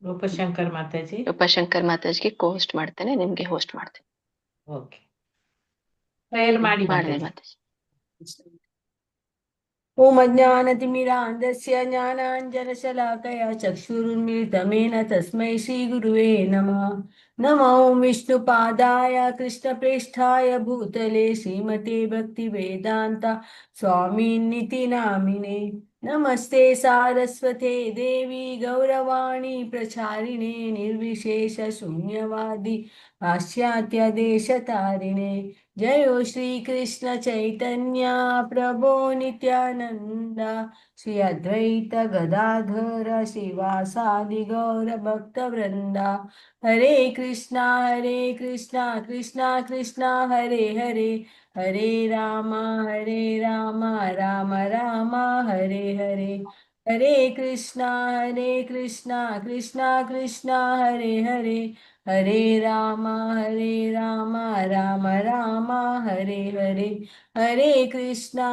ರೂಪಶಂಕರ್ Mataji. ರೂಪಶಂಕರ್ ಮಾತಾಜಿಗೆ host ಮಾಡ್ತೇನೆ, ನಿಮ್ಗೆ host ಮಾಡ್ತೇನೆ. ಓಕೆ, ಪ್ರೇಯರ್ ಮಾಡಿ ಮಾಡಿದೆ ಮಾತಾಜಿ. ಮಾತಾಜಿ. ಓಂ ಅಜ್ಞಾನತಿಮಿರಾಂಧಸ್ಯ ಜ್ಞಾನಾಂಜನಶಲಾಕಯ ಚಕ್ಷುರುನ್ಮಿಲಿತಮೇನ ತಸ್ಮೈ ಶ್ರೀಗುರುವೇ ನಮಃ. ನಮೋ ವಿಷ್ಣುಪಾದಾಯ ಕೃಷ್ಣಪ್ರೇಷ್ಠಾಯ ಭೂತಲೆ ಶ್ರೀಮತೆ ಭಕ್ತಿವೇದಾಂತ ಸ್ವಾಮಿನ್ನಿತಿ ನಾಮಿನೆ. ನಮಸ್ತೆ ಸಾರಸ್ವತೆ ದೇವಿ ಗೌರವಾಣಿ ಪ್ರಚಾರಿಣೆ ನಿರ್ವಿಶೇಷ ಶೂನ್ಯವಾದಿ ಪಾಶ್ಚಾತ್ಯ ದೇಶತಾರಿಣೆ. जयो श्री कृष्ण चैतन्य प्रभो नित्यानंद श्री अद्वैत गदाधर श्रीवासादि गौर भक्त वृंदा. हरे कृष्णा कृष्णा कृष्णा हरे हरे, हरे राम राम राम हरे हरे. हरे कृष्णा कृष्णा कृष्णा हरे हरे, हरे राम राम राम हरे हरे. हरे कृष्णा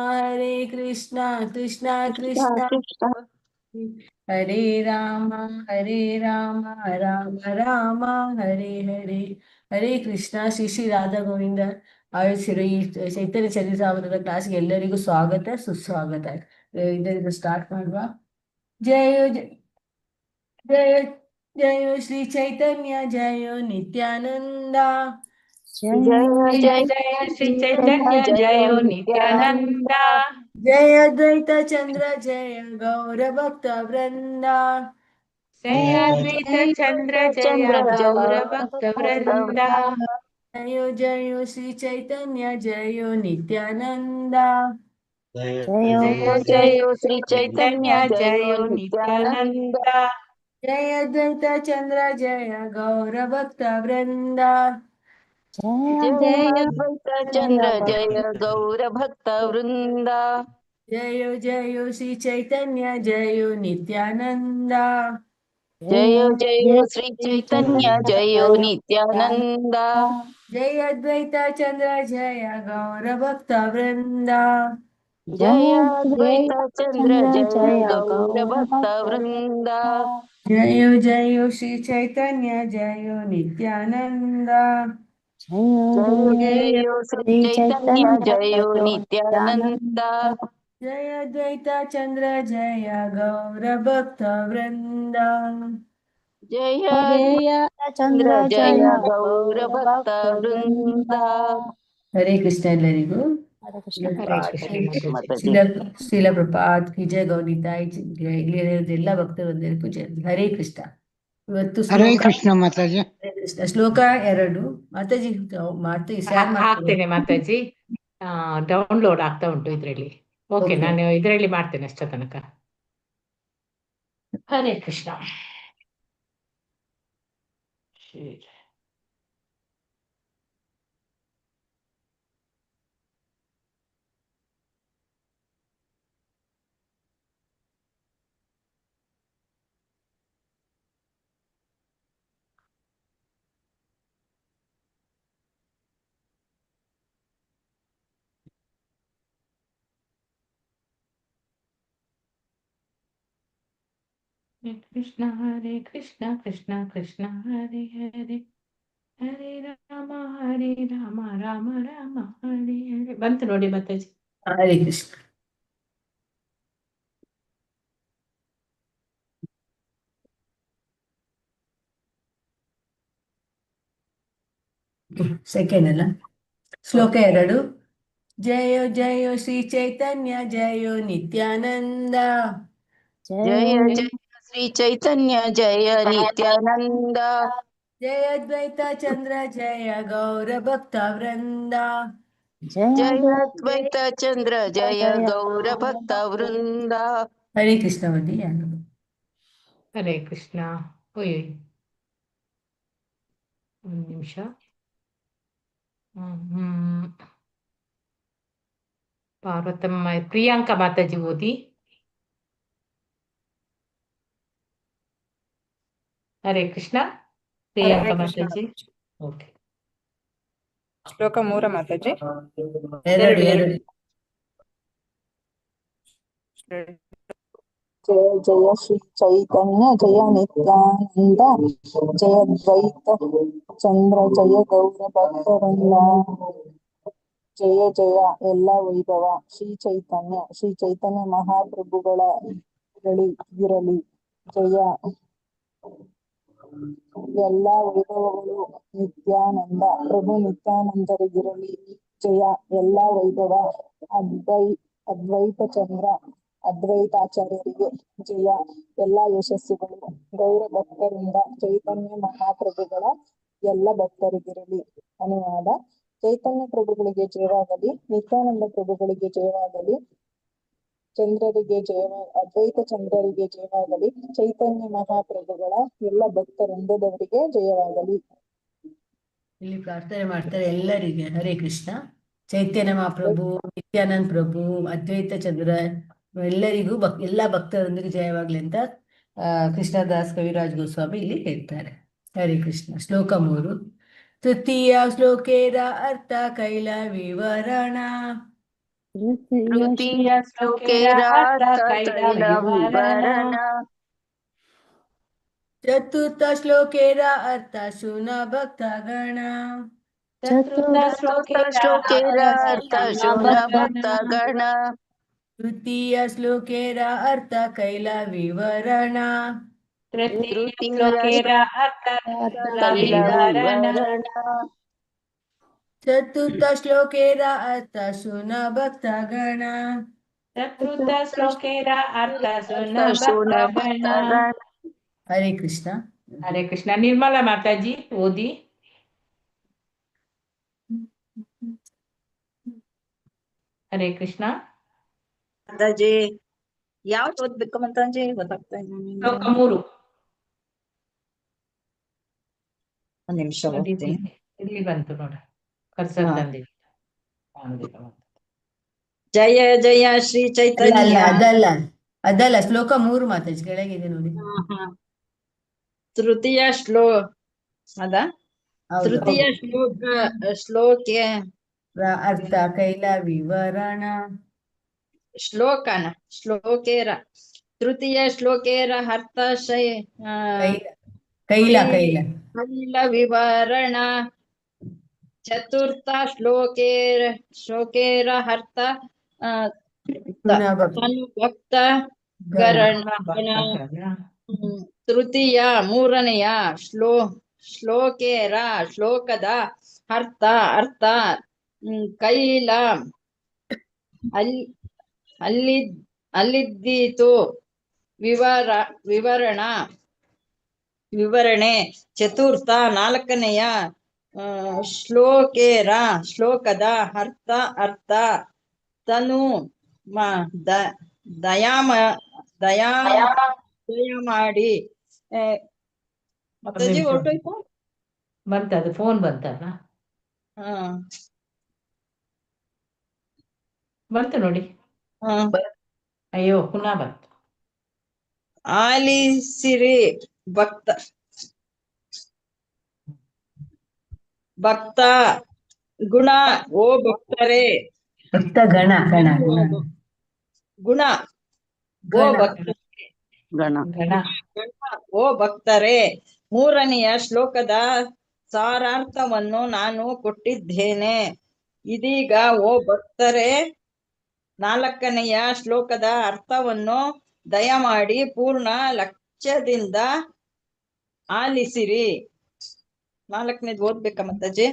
कृष्णा कृष्णा हरे राम राम राम हरे हरे. हरे कृष्ಣ. ಶ್ರೀ ಶ್ರೀ ರಾಧಾ ಗೋವಿಂದ ಆಯೋಜಿಸಿರೋ ಈ ಚೈತನ್ಯ ಚರಿತಾಮೃತದ ಕ್ಲಾಸ್ಗೆ ಎಲ್ಲರಿಗೂ ಸ್ವಾಗತ ಸುಸ್ವಾಗತ. ಇದರಿಂದ ಸ್ಟಾರ್ಟ್ ಮಾಡುವ. ಜಯ ಜಯ जय श्री चैतन्य जय नित्यानंद. जय जय श्री चैतन्य जय नित्यानंद. जय अद्वैत चंद्र जय गौर भक्त वृंदा. जय अद्वैत चंद्र जय गौर भक्त वृंदा. जय जय श्री चैतन्य जय नित्यानंद. जय जय श्री चैतन्य जय नित्यानंद. जय अद्वैत चंद्र जय गौर भक्त वृंदा. जय अद्वैत चंद्र जय गौर भक्त वृंद. जय जय श्री चैतन्य जय नित्यानंद. जय जय श्री चैतन्य जय नित्यानंद. जय अद्वैत चंद्र जय गौर भक्त वृंदा. जय अद्वैत चंद्र जय गौर भक्त वृंद. जय जय श्री चैतन्य जय नित्यानंद. जय जय श्री चैतन्य जय नित्यानंद. जय अद्वैत चंद्र जय गौर भक्त वृंदा. जय चंद्र जय गौर भक्त वृंद. हरे कृष्ण ಎಲ್ಲರಿಗೂ. हरे कृष्ण माताजी. ಶ್ರೀಲ ಪ್ರಪಾತ್ ಕಿ ಜಯ, ಗೌರಿತಾಯಿ ಎಲ್ಲ ಭಕ್ತರೊಂದಿಗೂ ಜಯ. ಹರೇ ಕೃಷ್ಣ. ಇವತ್ತು ಹರೇ ಕೃಷ್ಣ ಮಾತಾಜಿ. ಹರೇ ಕೃಷ್ಣ ಶ್ಲೋಕ 2. ಮಾತಾಜಿ ಶೇರ್ ಹಾಕ್ತೇನೆ ಮಾತಾಜಿ. ಡೌನ್ಲೋಡ್ ಆಗ್ತಾ ಉಂಟು ಇದ್ರಲ್ಲಿ. ಓಕೆ, ನಾನು ಇದರಲ್ಲಿ ಮಾಡ್ತೇನೆ ಅಷ್ಟ ತನಕ. ಹರೇ ಕೃಷ್ಣ. कृष्ण हरे कृष्ण कृष्ण कृष्ण हरे हरे, हरे राम राम राम हरे हरे. ಬಂತು ನೋಡಿ ಮಾತಾಜಿ. ಹರೇ ಕೃಷ್ಣ. ಸೆಕೆಂಡ್ ಅಲ್ಲ. ಶ್ಲೋಕ 2. ಜಯ ಜಯ ಶ್ರೀ ಚೈತನ್ಯ ಜಯ ನಿತ್ಯಾನಂದ. जय जय श्री चैतन्य जय नित्यानंद. जय अद्वैत चंद्र जय गौर भक्त वृंदा. जय अद्वैत चंद्र जय गौर भक्त वृंद. हरे कृष्ण बदी. ಹರೇ ಕೃಷ್ಣ. ಓಯ್ ಒಂದು ನಿಮಿಷ. ಪಾರ್ವತಮ್ಮ ಪ್ರಿಯಾಂಕಾ ಮಾತಾಜಿ ಓದಿ. ಹರೇ ಕೃಷ್ಣ. ಪ್ರಿಯಾಂಕಾ ಮಾತಾಜಿ. ಓಕೆ. ಶ್ಲೋಕ 3 ಮಾತಾಜಿ. 2. जय जय श्री चैतन्य जय नित्यानंद जय द्वैत चंद्र जय गौर भक्तवृंद ಜಯ ಜಯ ಎಲ್ಲ ವೈಭವ ಶ್ರೀ ಚೈತನ್ಯ ಮಹಾಪ್ರಭುಗಳ ಇರಲಿ ಜಯ ಎಲ್ಲ ವೈಭವಗಳು ನಿತ್ಯಾನಂದ ಪ್ರಭು ನಿತ್ಯಾನಂದರಿಗಿರಲಿ ಜಯ ಎಲ್ಲ ವೈಭವ ಅದ್ವೈತ ಚಂದ್ರ ಅದ್ವೈತಾಚಾರ್ಯರಿಗೆ ಜಯ ಎಲ್ಲ ಯಶಸ್ಸುಗಳು ಗೌರ ಭಕ್ತರಿಂದ ಚೈತನ್ಯ ಮಹಾಪ್ರಭುಗಳ ಎಲ್ಲ ಭಕ್ತರಿಗಿರಲಿ. ಅನುವಾದ: ಚೈತನ್ಯ ಪ್ರಭುಗಳಿಗೆ ಜಯವಾಗಲಿ, ನಿತ್ಯಾನಂದ ಪ್ರಭುಗಳಿಗೆ ಜಯವಾಗಲಿ, ಚಂದ್ರರಿಗೆ ಅದ್ವೈತ ಚಂದ್ರರಿಗೆ ಜಯವಾಗಲಿ, ಚೈತನ್ಯ ಮಹಾಪ್ರಭುಗಳ ಎಲ್ಲ ಭಕ್ತವೃಂದದವರಿಗೆ ಜಯವಾಗಲಿ. ಇಲ್ಲಿ ಪ್ರಾರ್ಥನೆ ಮಾಡ್ತಾರೆ ಎಲ್ಲರಿಗೆ. ಹರೇ ಕೃಷ್ಣ. ಚೈತನ್ಯ ಮಹಾಪ್ರಭು, ನಿತ್ಯಾನಂದ ಪ್ರಭು, ಅದ್ವೈತ ಚಂದ್ರ ಎಲ್ಲರಿಗೂ ಎಲ್ಲ ಭಕ್ತರೊಂದಿಗೆ ಜಯವಾಗ್ಲಿ ಅಂತ ಕೃಷ್ಣದಾಸ್ ಕವಿರಾಜ್ ಗೋಸ್ವಾಮಿ ಇಲ್ಲಿ ಹೇಳ್ತಾರೆ. ಹರೇ ಕೃಷ್ಣ. ಶ್ಲೋಕ 3. ತೃತೀಯ ಶ್ಲೋಕೇರ ಅರ್ಥ ಕೈಲ ವಿವರಣ. ತೃತೀಯ ಶ್ಲೋಕೇರ ಅರ್ಥ ಕೈಲ ವಿವರಣ. ಚತುರ್ಥ ಶ್ಲೋಕೇರ ಅರ್ಥ ಶುನ ಭಕ್ತಗಣ. ಚತುರ್ಥ ಶ್ಲೋಕೇರ ಅರ್ಥ ಶುನ ಭಕ್ತಗಣ. ತೃತೀಯ ಶ್ಲೋಕೇರ ಅರ್ಥ ಕೈಲ ವಿವರಣ. ತೃತೀಯ ಶ್ಲೋಕೇರ ಅರ್ಥ ಕೈಲ ವಿವರಣ. ಚತುರ್ಥ ಶ್ಲೋಕೇರ ಅರ್ಥ ಶುನ ಭಕ್ತಗಣ. ಚತುರ್ಥ ಶ್ಲೋಕೇರ ಅರ್ಥ ಶುನ ಭಕ್ತಗಣ. ಹರೇ ಕೃಷ್ಣ. ಹರೇ ಕೃಷ್ಣ. ನಿರ್ಮಲಾ ಮಾತಾಜಿ ಓದಿ. ಹರೇ ಕೃಷ್ಣ. ಮಾತಾಜಿ ಯಾವ್ದು ಓದ್ಬೇಕು ಮಾತಾಜಿ? ಗೊತ್ತಾಗ್ತಾ ಇಲ್ಲ. ಶ್ಲೋಕ 3. ಒಂದ್ ನಿಮಿಷ ಓದ್ತೀನಿ. ಇಲ್ಲಿ ಬಂತು ನೋಡ, ಕರ್ಸರ್ ತಂದಿವಿ. ಜಯ ಜಯ ಶ್ರೀ ಚೈತನ್ಯ. ಅದಲ್ಲ ಶ್ಲೋಕ 3 ಮಾತಾಜಿ ಕೆಳಗಿದೆ ನೋಡಿ. ತೃತೀಯ ಅದ ತೃತೀಯ ಶ್ಲೋಕೆ ಅರ್ಥ ಕೈಲ ವಿವರಣ. ಶ್ಲೋಕೇರ ತೃತೀಯ ಶ್ಲೋಕೇರ ಅರ್ಥ ಕೈಲ ವಿವರಣ. ಚತುರ್ಥ ಶ್ಲೋಕೇರ ಅರ್ಥ ಭಕ್ತ ಗಣ. ತೃತೀಯ ಮೂರನೆಯ ಶ್ಲೋಕದ ಅರ್ಥ ಕೈಲ ಅಲ್ಲಿದ್ದೀತು ವಿವರಣೆ. ಚತುರ್ಥ ನಾಲ್ಕನೆಯ ಶ್ಲೋಕದ ಅರ್ಥ ತನು ದಯಾ ಮಾಡಿ. ಮತ್ತೆ ಹೊರಟೋಯ್ತು. ಬಂತದು ಫೋನ್ ಬಂತಲ್ಲ, ಬಂತು ನೋಡಿ. ಅಯ್ಯೋ ಪುನಃ ಬಂತು. ಆಲಿಸಿರಿ ಭಕ್ತ ಗುಣ. ಓ ಭಕ್ತರೇ. ಭಕ್ತ ಗಣ ಗುಣ. ಓ ಭಕ್ತರೇ. ಗಣ. ಓ ಭಕ್ತರೇ. ಮೂರನೆಯ ಶ್ಲೋಕದ ಸಾರಾರ್ಥವನ್ನು ನಾನು ಕೊಟ್ಟಿದ್ದೇನೆ. ಇದೀಗ ಓ ಭಕ್ತರೇ, ನಾಲ್ಕನೆಯ ಶ್ಲೋಕದ ಅರ್ಥವನ್ನು ದಯಮಾಡಿ ಪೂರ್ಣ ಲಕ್ಷ್ಯದಿಂದ ಆಲಿಸಿರಿ. ನಾಲ್ಕನೇದು ಓದ್ಬೇಕಾ ಮಾತಾಜಿ?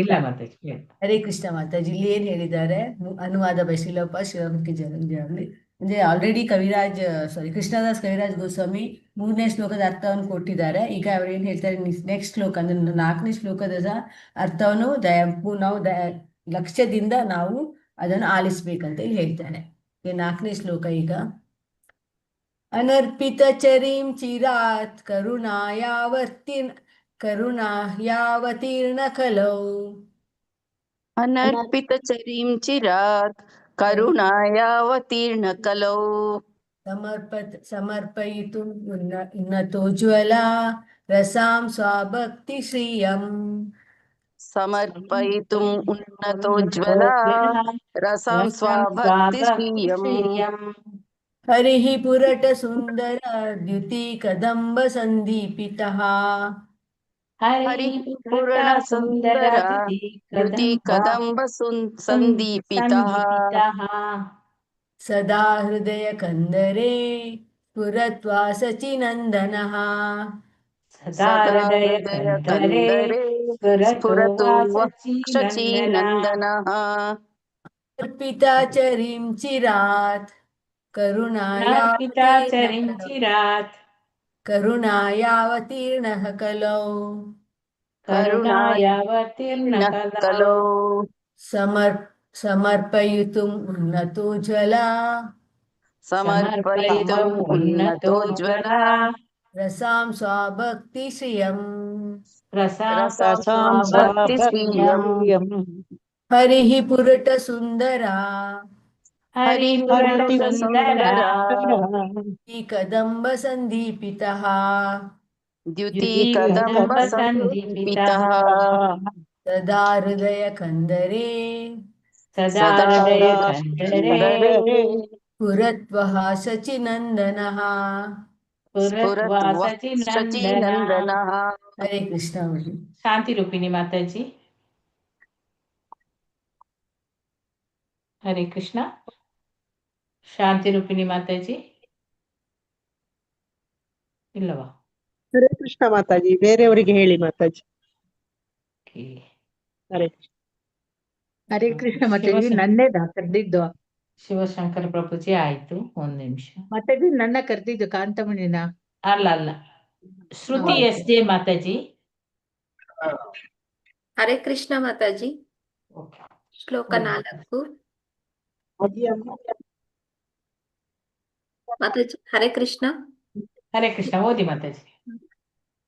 ಇಲ್ಲ ಮಾತಾಜಿ. ಹರೇ ಕೃಷ್ಣ ಮಾತಾಜಿ. ಇಲ್ಲಿ ಏನ್ ಹೇಳಿದ್ದಾರೆ? ಅನುವಾದ ಬೈ ಶ್ರೀಲಪ್ಪ ಶಿವಮೂರ್ತಿ ಜಗಲಿ. ಅಂದ್ರೆ ಆಲ್ರೆಡಿ ಕೃಷ್ಣದಾಸ್ ಕವಿರಾಜ್ ಗೋಸ್ವಾಮಿ 3ನೇ ಶ್ಲೋಕದ ಅರ್ಥವನ್ನು ಕೊಟ್ಟಿದ್ದಾರೆ. ಈಗ ಅವ್ರು ಏನ್ ಹೇಳ್ತಾರೆ, ನೆಕ್ಸ್ಟ್ ಶ್ಲೋಕ ಅಂದ್ರೆ 4ನೇ ಶ್ಲೋಕದ ಅರ್ಥವನ್ನು ನಾವು ಲಕ್ಷ್ಯದಿಂದ ನಾವು ಅದನ್ನು ಆಲಿಸ್ಬೇಕಂತ ಇಲ್ಲಿ ಹೇಳ್ತಾನೆ. 4ನೇ ಶ್ಲೋಕ ಈಗ. ಅನರ್ಪಿತ ಚರೀಂ ಚಿರಾತ್ ಕರುಣಾಯಾವತೀರ್ಣ ಕಲೌ. ಅನರ್ಪಿತ ಚರೀಂ ಚಿರಾತ್ ಕರುಣಾಯಾವತೀರ್ಣ ಕಲೌ. ಸಮರ್ಪಯಿತು ಉನ್ನತೋಜ್ವಲ ರಸಾಂ ಸ್ವಭಕ್ತಿ ಶ್ರಿಯಂ. ಸಮರ್ಪಯಿತು ಉನ್ನತೋಜ್ವಲ ರಸಾಂ ಸ್ವಭಕ್ತಿ ಶ್ರಿಯಂ. ಹರಿಃ ಪುರಟ ಸುಂದರ ದ್ಯುತಿ ಕದಂಬ ಸಂದೀಪಿತಃ ಹರಿ ಪೂರ್ಣ ಸುಂದರ ಧೃತಿ ಕದಂಬ ಸಂದೀಪಿತಃ ಸದಾ ಹೃದಯ ಕಂದರೇ ಸ್ಫುರತ್ವಾಸಚಿನಂದನಃ ಸದಾ ಹೃದಯ ಕಂದರೇ ಸ್ಫುರತು ಸ್ಫುರತು ವಾಸಚೀನಂದನ ವಾಸಚೀನಂದನಃ ಅರ್ಪಿತಾಚರಿಂ ಚಿರಾತ್ ನರ್ಪಿತಾಚರಿಂ ಚಿರಾತ್ ಕರುಣಾಯಾವತೀರ್ಣಃ ಕಲೌ ಕರುಣಾಯಾವತೀರ್ಣ ಕಲೌ ಕಲೋ ಸಮರ್ಪಯಿತುಂ ಉನ್ನತೋಜ್ವಲ ಸಮರ್ಪಯಿತುಂ ಉನ್ನತೋಜ್ವಲ ರಸಾಂ ಸ್ವಭಕ್ತಿ ಶ್ರಿಯಂ ರಸಾಂ ರಸಾಂ ಸ್ವಭಕ್ತಿ ಸ್ವಭಕ್ತಿ ಶ್ರಿಯಂ ಹರಿಃ ಪುರಟ ಸುಂದರ ಹರಿ ಪುರಟ ಸುಂದರ ಈ ಕದಂಬ ಸಂದೀಪಿತಃ ದ್ಯುತಿ ಕದಂಬ ಕದಂಬ ಸಂದೀಪಿತಃ ಸದಾ ಹೃದಯ ಕಂದರೇ ಸದಾ ಹೃದಯ ಕಂದರೇ ಪುರತ್ವಃ ಸಚಿನಂದನಃ ಪುರತ್ವಾ ಸಚಿನಂದನ. ಸಚಿನಂದನಃ. ಹರೇ ಕೃಷ್ಣ ಅವರಿಗೆ ಶಾಂತಿ ರೂಪಿಣಿ ಮಾತಾಜಿ. ಹರೇ ಕೃಷ್ಣ. ಶಾಂತಿ ರೂಪಿಣಿ ಮಾತಾಜಿ ಇಲ್ಲವಾ? ಹರೇ ಕೃಷ್ಣ ಮಾತಾಜಿ, ಬೇರೆಯವರಿಗೆ ಹೇಳಿ ಮಾತಾಜಿ. Okay. ಹರೇ ಕೃಷ್ಣ. ಹರೇ ಕೃಷ್ಣ ಮಾತಾಜಿ, ನನ್ನೇದಾ ಕರೆದಿದ್ದು? ಶಿವಶಂಕರ ಪ್ರಭುಜಿ ಆಯ್ತು, ಒಂದ್ ನಿಮಿಷ. ಮಾತಾಜಿ ನನ್ನ ಕರೆದಿದ್ದು ಕಾಂತಮಣಿನ? ಅಲ್ಲ ಶ್ರುತಿ ಎಸ್ ಜೆ ಮಾತಾಜಿ. ಹರೇ ಕೃಷ್ಣ ಮಾತಾಜಿ. Okay. ಶ್ಲೋಕ 4 ಮಾತಾಜಿ. ಹರೇ ಕೃಷ್ಣ. ಹರೇ ಕೃಷ್ಣ ಓದಿ ಮಾತಾಜಿ.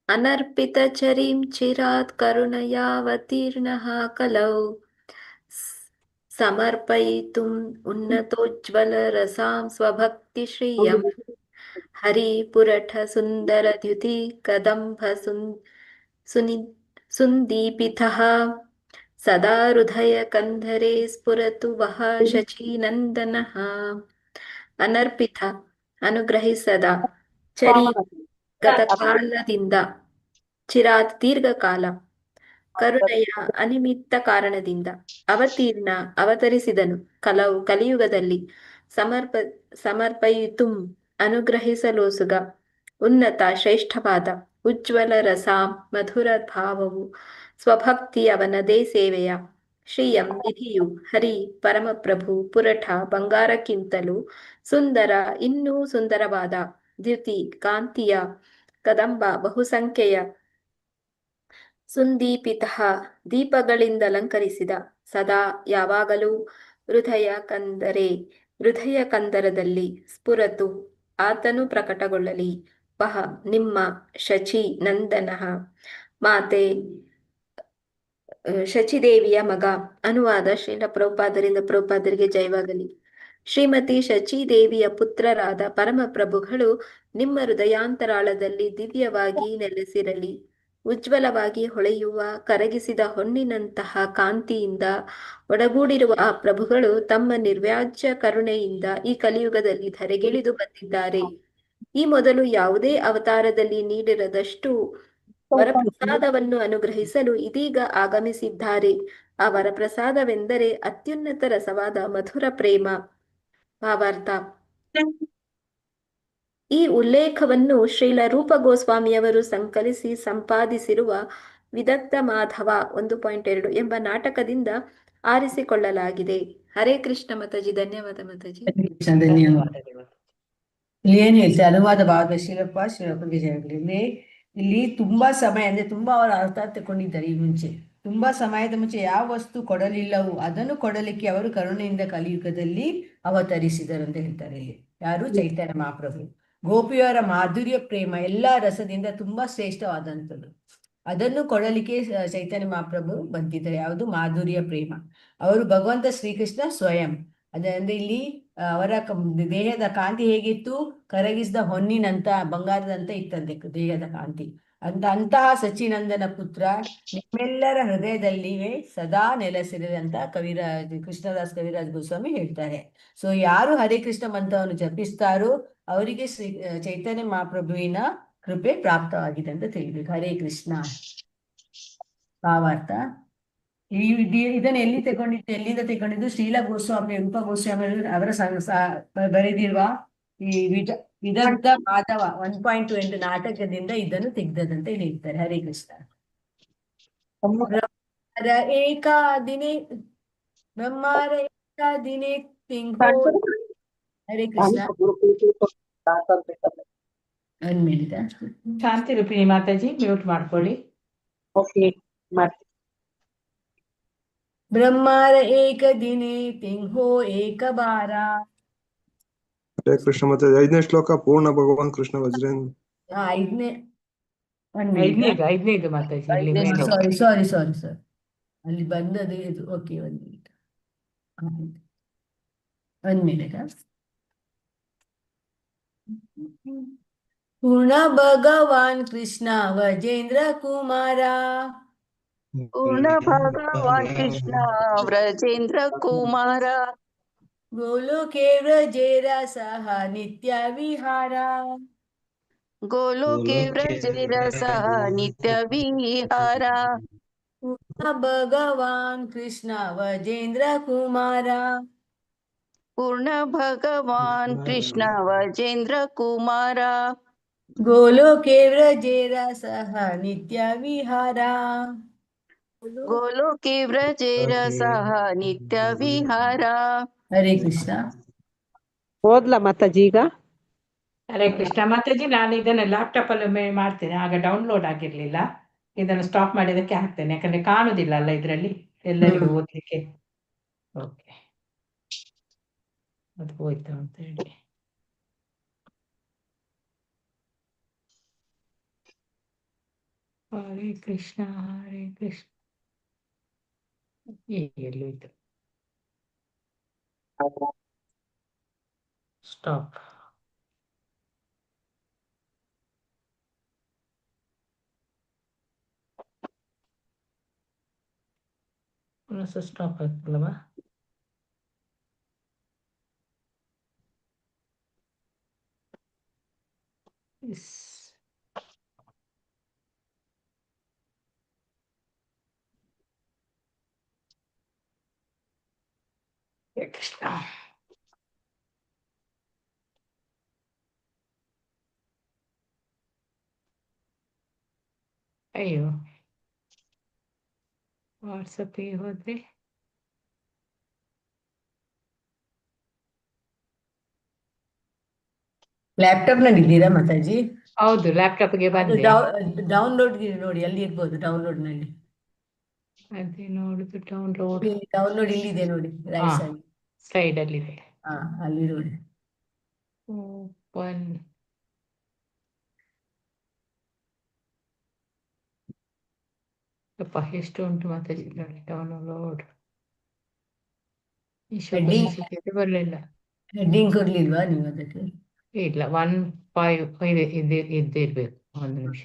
ಅನರ್ಪಿತ ಚರಿಂ ಚಿರಾತ್ ಕರುಣಯಾವತೀರ್ಣಃ ಕಲೌ ಸಮರ್ಪಯಿತುಂ ಉನ್ನತೋಜ್ವಲ ರಸಾಂ ಸ್ವಭಕ್ತಿ ಶ್ರಿಯಂ ಹರಿ ಪುರಠ ಸುಂದರ ದ್ಯುತಿ ಕದಂಬ ಸುಂದೀಪಿತಃ ಸದಾ ಹೃದಯ ಕಂಧರೆ ಸ್ಫುರತು ವಹ ಶಚೀನಂದನಃ. ಅನರ್ಪಿತ ಅನುಗ್ರಹಿಸದ, ಚರಿ ಗತಕಾಲದಿಂದ, ಚಿರಾತ್ ದೀರ್ಘಕಾಲ, ಕರುಣೆಯ ಅನಿಮಿತ್ತ ಕಾರಣದಿಂದ, ಅವತೀರ್ಣ ಅವತರಿಸಿದನು, ಕಲವು ಕಲಿಯುಗದಲ್ಲಿ, ಸಮರ್ಪಯಿತುಂ ಅನುಗ್ರಹಿಸಲೋಸುಗ, ಉನ್ನತ ಶ್ರೇಷ್ಠವಾದ, ಉಜ್ವಲ ರಸಾಂ ಮಧುರ ಭಾವವು, ಸ್ವಭಕ್ತಿ ಅವನದೇ ಸೇವೆಯ, ಶ್ರೀಯಂ ನಿಧಿಯು, ಹರಿ ಪರಮಪ್ರಭು, ಪುರಠ ಬಂಗಾರಕ್ಕಿಂತಲೂ ಸುಂದರ ಇನ್ನೂ ಸುಂದರವಾದ, ದ್ಯುತಿ ಕಾಂತಿಯ, ಕದಂಬ ಬಹುಸಂಖ್ಯೆಯ, ಸುಂದೀಪಿತಃ ದೀಪಗಳಿಂದ ಅಲಂಕರಿಸಿದ, ಸದಾ ಯಾವಾಗಲೂ, ಹೃದಯ ಕಂದರದಲ್ಲಿ ಸ್ಫುರತು ಆತನು ಪ್ರಕಟಗೊಳ್ಳಲಿ, ವಹ ನಿಮ್ಮ, ಶಚಿ ನಂದನಃ ಮಾತೆ ಶಚಿದೇವಿಯ ಮಗ. ಅನುವಾದ ಶ್ರೀಲ ಪ್ರಭುಪಾದರಿಂದ ಪ್ರಭುಪಾದರಿಗೆ ಜಯವಾಗಲಿ. ಶ್ರೀಮತಿ ಶಚಿದೇವಿಯ ಪುತ್ರರಾದ ಪರಮಪ್ರಭುಗಳು ನಿಮ್ಮ ಹೃದಯಾಂತರಾಳದಲ್ಲಿ ದಿವ್ಯವಾಗಿ ನೆಲೆಸಿರಲಿ. ಉಜ್ವಲವಾಗಿ ಹೊಳೆಯುವ ಕರಗಿಸಿದ ಹೊನ್ನಿನಂತಹ ಕಾಂತಿಯಿಂದ ಒಡಗೂಡಿರುವ ಆ ಪ್ರಭುಗಳು ತಮ್ಮ ನಿರ್ವ್ಯಾಜ್ಯ ಕರುಣೆಯಿಂದ ಈ ಕಲಿಯುಗದಲ್ಲಿ ಧರೆಗಿಳಿದು ಬಂದಿದ್ದಾರೆ. ಈ ಮೊದಲು ಯಾವುದೇ ಅವತಾರದಲ್ಲಿ ನೀಡಿರದಷ್ಟು ವರಪ್ರಸಾದವನ್ನು ಅನುಗ್ರಹಿಸಲು ಇದೀಗ ಆಗಮಿಸಿದ್ದಾರೆ. ಆ ವರಪ್ರಸಾದವೆಂದರೆ ಅತ್ಯುನ್ನತ ರಸವಾದ ಮಧುರ ಪ್ರೇಮ. ಭಾವಾರ್ಥ: ಈ ಉಲ್ಲೇಖವನ್ನು ಶ್ರೀಲ ರೂಪ ಗೋಸ್ವಾಮಿಯವರು ಸಂಕಲಿಸಿ ಸಂಪಾದಿಸಿರುವ ವಿದಗ್ಧ ಮಾಧವ 1.2 ಎಂಬ ನಾಟಕದಿಂದ ಆರಿಸಿಕೊಳ್ಳಲಾಗಿದೆ. ಹರೇ ಕೃಷ್ಣ ಮಾತಾಜಿ. ಧನ್ಯವಾದ ಮಾತಾಜಿ. ಧನ್ಯವಾದಗಳು. ಇಲ್ಲಿ ಏನ್ ಹೇಳ್ತಾರೆ, ಅನುವಾದ ಭಾಗದ ಶ್ರೀಲಪ್ಪ ವಿಜಯಗಳಲ್ಲಿ ಇಲ್ಲಿ ತುಂಬಾ ಸಮಯ, ಅಂದ್ರೆ ತುಂಬಾ ಅವರ ಅರ್ಥ ತಗೊಂಡಿದ್ದಾರೆ. ಈ ಮುಂಚೆ ತುಂಬಾ ಸಮಯದ ಮುಂಚೆ ಯಾವ ವಸ್ತು ಕೊಡಲಿಲ್ಲವೋ ಅದನ್ನು ಕೊಡಲಿಕ್ಕೆ ಅವರು ಕರುಣೆಯಿಂದ ಕಲಿಯುಗದಲ್ಲಿ ಅವತರಿಸಿದರು ಅಂತ ಹೇಳ್ತಾರೆ. ಇಲ್ಲಿ ಯಾರು? ಚೈತನ್ಯ ಮಹಾಪ್ರಭು. ಗೋಪಿಯವರ ಮಾಧುರ್ಯ ಪ್ರೇಮ ಎಲ್ಲಾ ರಸದಿಂದ ತುಂಬಾ ಶ್ರೇಷ್ಠವಾದಂಥದ್ದು. ಅದನ್ನು ಕೊಡಲಿಕ್ಕೆ ಚೈತನ್ಯ ಮಹಾಪ್ರಭು ಬಂದಿದ್ದಾರೆ. ಯಾವುದು? ಮಾಧುರ್ಯ ಪ್ರೇಮ. ಅವರು ಭಗವಂತ ಶ್ರೀಕೃಷ್ಣ ಸ್ವಯಂ. ಅದಂದ್ರೆ ಇಲ್ಲಿ ಅವರ ದೇಹದ ಕಾಂತಿ ಹೇಗಿತ್ತು? ಕರಗಿಸಿದ ಹೊನ್ನಿನಂತ, ಬಂಗಾರದಂತ ಇತ್ತಂತೆ ದೇಹದ ಕಾಂತಿ. ಅಂತಹ ಸಚಿನಂದನ ಪುತ್ರ ನಿಮ್ಮೆಲ್ಲರ ಹೃದಯದಲ್ಲಿಯೇ ಸದಾ ನೆಲೆಸಿದೆ ಅಂತ ಕೃಷ್ಣದಾಸ್ ಕವಿರಾಜ್ ಗೋಸ್ವಾಮಿ ಹೇಳ್ತಾರೆ. ಸೊ ಯಾರು ಹರೇ ಕೃಷ್ಣ ಮಂತ್ರವನ್ನು ಜಪಿಸ್ತಾರೋ ಅವರಿಗೆ ಚೈತನ್ಯ ಮಹಾಪ್ರಭುವಿನ ಕೃಪೆ ಪ್ರಾಪ್ತವಾಗಿದೆ ಅಂತ ತಿಳಿಬೇಕು. ಹರೇ ಕೃಷ್ಣ ಭಾವಾರ್ಥ. ಇದನ್ನು ಎಲ್ಲಿಂದ ತಗೊಂಡಿದ್ದು? ಶ್ರೀಲ ಗೋಸ್ವಾಮಿ, ರೂಪ ಗೋಸ್ವಾಮಿ ಅವರ ಬರೆದಿರುವ ಈ ವಿದಗ್ಧ ಮಾಧವ 1.2 ನಾಟಕದಿಂದ ಇದನ್ನು ತೆಗ್ದದಂತ ಇಲ್ಲಿ ಹೇಳ್ತಾರೆ. ಹರೇ ಕೃಷ್ಣ. ಬ್ರಹ್ಮಾರ ಏಕಾ ದಿನೇ ತಿಂಗೋ. ಹರೇ ಕೃಷ್ಣ. ಶಾಂತಿ ರೂಪಿಣಿ ಮಾತಾಜಿ ಮ್ಯೂಟ್ ಮಾಡ್ಕೊಳ್ಳಿ. ಓಕೆ ಮಾಡ್ತೀನಿ. ಬ್ರಹ್ಮಾರ ಏಕ ದಿನೇ ತಿಂಗೋ ಏಕ ಬಾರ. ಹರೇ ಕೃಷ್ಣ. ಮತ್ತೆ 5ನೇ ಶ್ಲೋಕ ಪೂರ್ಣ ಭಗವಾನ್ ಕೃಷ್ಣ ವಜ್ರೇಂದ್ರ. ಐದನೇದು ಮಾತಾಜಿ. ಐದನೇ ಶ್ಲೋಕ. ಸಾರಿ ಅಲ್ಲಿ ಬಂದದ್ದು ಇದು. Okay, 1 minute. 1 ಮಿನಿಟ್. ಪೂರ್ಣ ಭಗವಾನ್ ಕೃಷ್ಣ ವಜೇಂದ್ರ ಕುಮಾರ. ಪೂರ್ಣ ಭಗವಾನ್ ಕೃಷ್ಣ ವ್ರಜೇಂದ್ರ ಕುಮಾರ. ಗೋಲೋಕೆ ವ್ರಜೇರ ಸಹ ನಿತ್ಯ ವಿಹಾರ. ಗೋಲೋಕೆ ವ್ರಜೇರ ಸಹ ನಿತ್ಯ ವಿಹಾರ. ಪೂರ್ಣ ಭಗವಾನ್ ಕೃಷ್ಣ ವಜೇಂದ್ರ ಕುಮಾರ. ಪೂರ್ಣ ಭಗವಾನ್ ಕೃಷ್ಣ ವಜೇಂದ್ರ ಕುಮಾರ. ಗೋಲೋಕೆ ವ್ರಜೇರ ಸಹ ನಿತ್ಯ ವಿಹಾರ. ಗೋಲೋಕೆ ವ್ರಜೇರ ಸಹ ನಿತ್ಯ ವಿಹಾರ. ಹರೇ ಕೃಷ್ಣ. ಓದ್ಲಾ ಮಾತಾಜಿ ಈಗ? ಹರೇ ಕೃಷ್ಣ ಮಾತಾಜಿ. ನಾನು ಇದನ್ನ ಲ್ಯಾಪ್ಟಾಪ್ ಅಲ್ಲಿ ಮಾಡ್ತೇನೆ, ಆಗ ಡೌನ್ಲೋಡ್ ಆಗಿರ್ಲಿಲ್ಲ. ಇದನ್ನು ಸ್ಟಾಪ್ ಮಾಡಿದಕ್ಕೆ ಹಾಕ್ತೇನೆ, ಯಾಕಂದ್ರೆ ಕಾಣುದಿಲ್ಲ ಅಲ್ಲ ಇದರಲ್ಲಿ ಎಲ್ಲರಿಗೂ ಓದ್ಲಿಕ್ಕೆ. ಓಕೆ, ಅದು ಹೋಯ್ತು ಅಂತ ಹೇಳಿ. ಹರೇ ಕೃಷ್ಣ ಹರೇ ಕೃಷ್ಣ. ಎಲ್ಲೋಯ್ತು? ಸ್ಟಾಪ್. ಸ್ಟಾಪ್ ಆಯ್ತಲ್ಲವಾ? ಕೃಷ್ಣ. ಅಯ್ಯೋ, ವಾಟ್ಸಪ್ಪಿಗೆ ಹೋದ್ರೆ ಲ್ಯಾಪ್ಟಾಪ್ ನಲ್ಲಿ ಇದ್ದೀರಾ ಮಾತಾಜಿ? ಹೌದು, ಲ್ಯಾಪ್ಟಾಪ್ಗೆ ಬಂದೆ. ಡೌನ್ಲೋಡ್ ನೋಡಿ, ಅಲ್ಲಿ ಇರ್ಬೋದು ಡೌನ್ಲೋಡ್ ನಲ್ಲಿ. ಅದೇ ನೋಡುದು ಡೌನ್ಲೋಡ್. ಡೌನ್ಲೋಡ್ ಇಲ್ಲಿದೆ ನೋಡಿ, ರೈಟ್ ಸೈಡ್ ಸ್ಲೈಡ್ ಅಲ್ಲಿ ಇದೆ. ಅಲ್ಲಿ ನೋಡಿ. ಓಪನ್. ಎಷ್ಟು ಉಂಟು ಮಾತಾಜಿ ಡೌನ್ಲೋಡ್. ಬರಲಿಲ್ಲ. ಹೆಡ್ಡಿಂಗ್ ಕೊಡ್ಲಿಲ್ವಾ ನೀವು ಅದಕ್ಕೆ? ಇಲ್ಲ, 1.5 ಇದ್ದಿರ್ಬೇಕು. 1 ನಿಮಿಷ.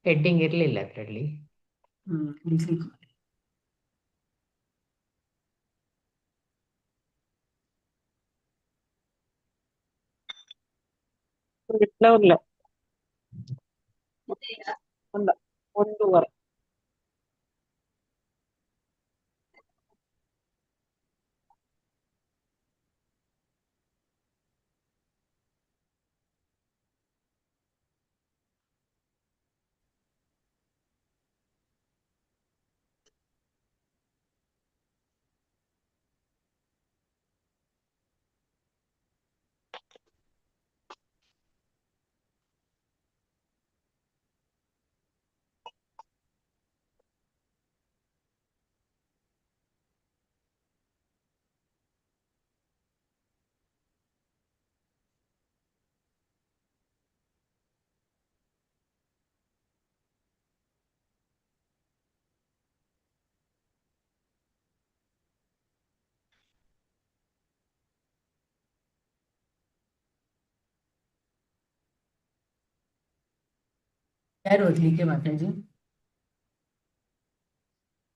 ಹೆಡ್ಡಿಂಗ್ ಇರ್ಲಿಲ್ಲ ಅದರಲ್ಲಿ. ಇಲ್ಲ 1:30. ಯಾರು ಓದ್ಲಿಕ್ಕೆ ಮಾತಾಜಿ?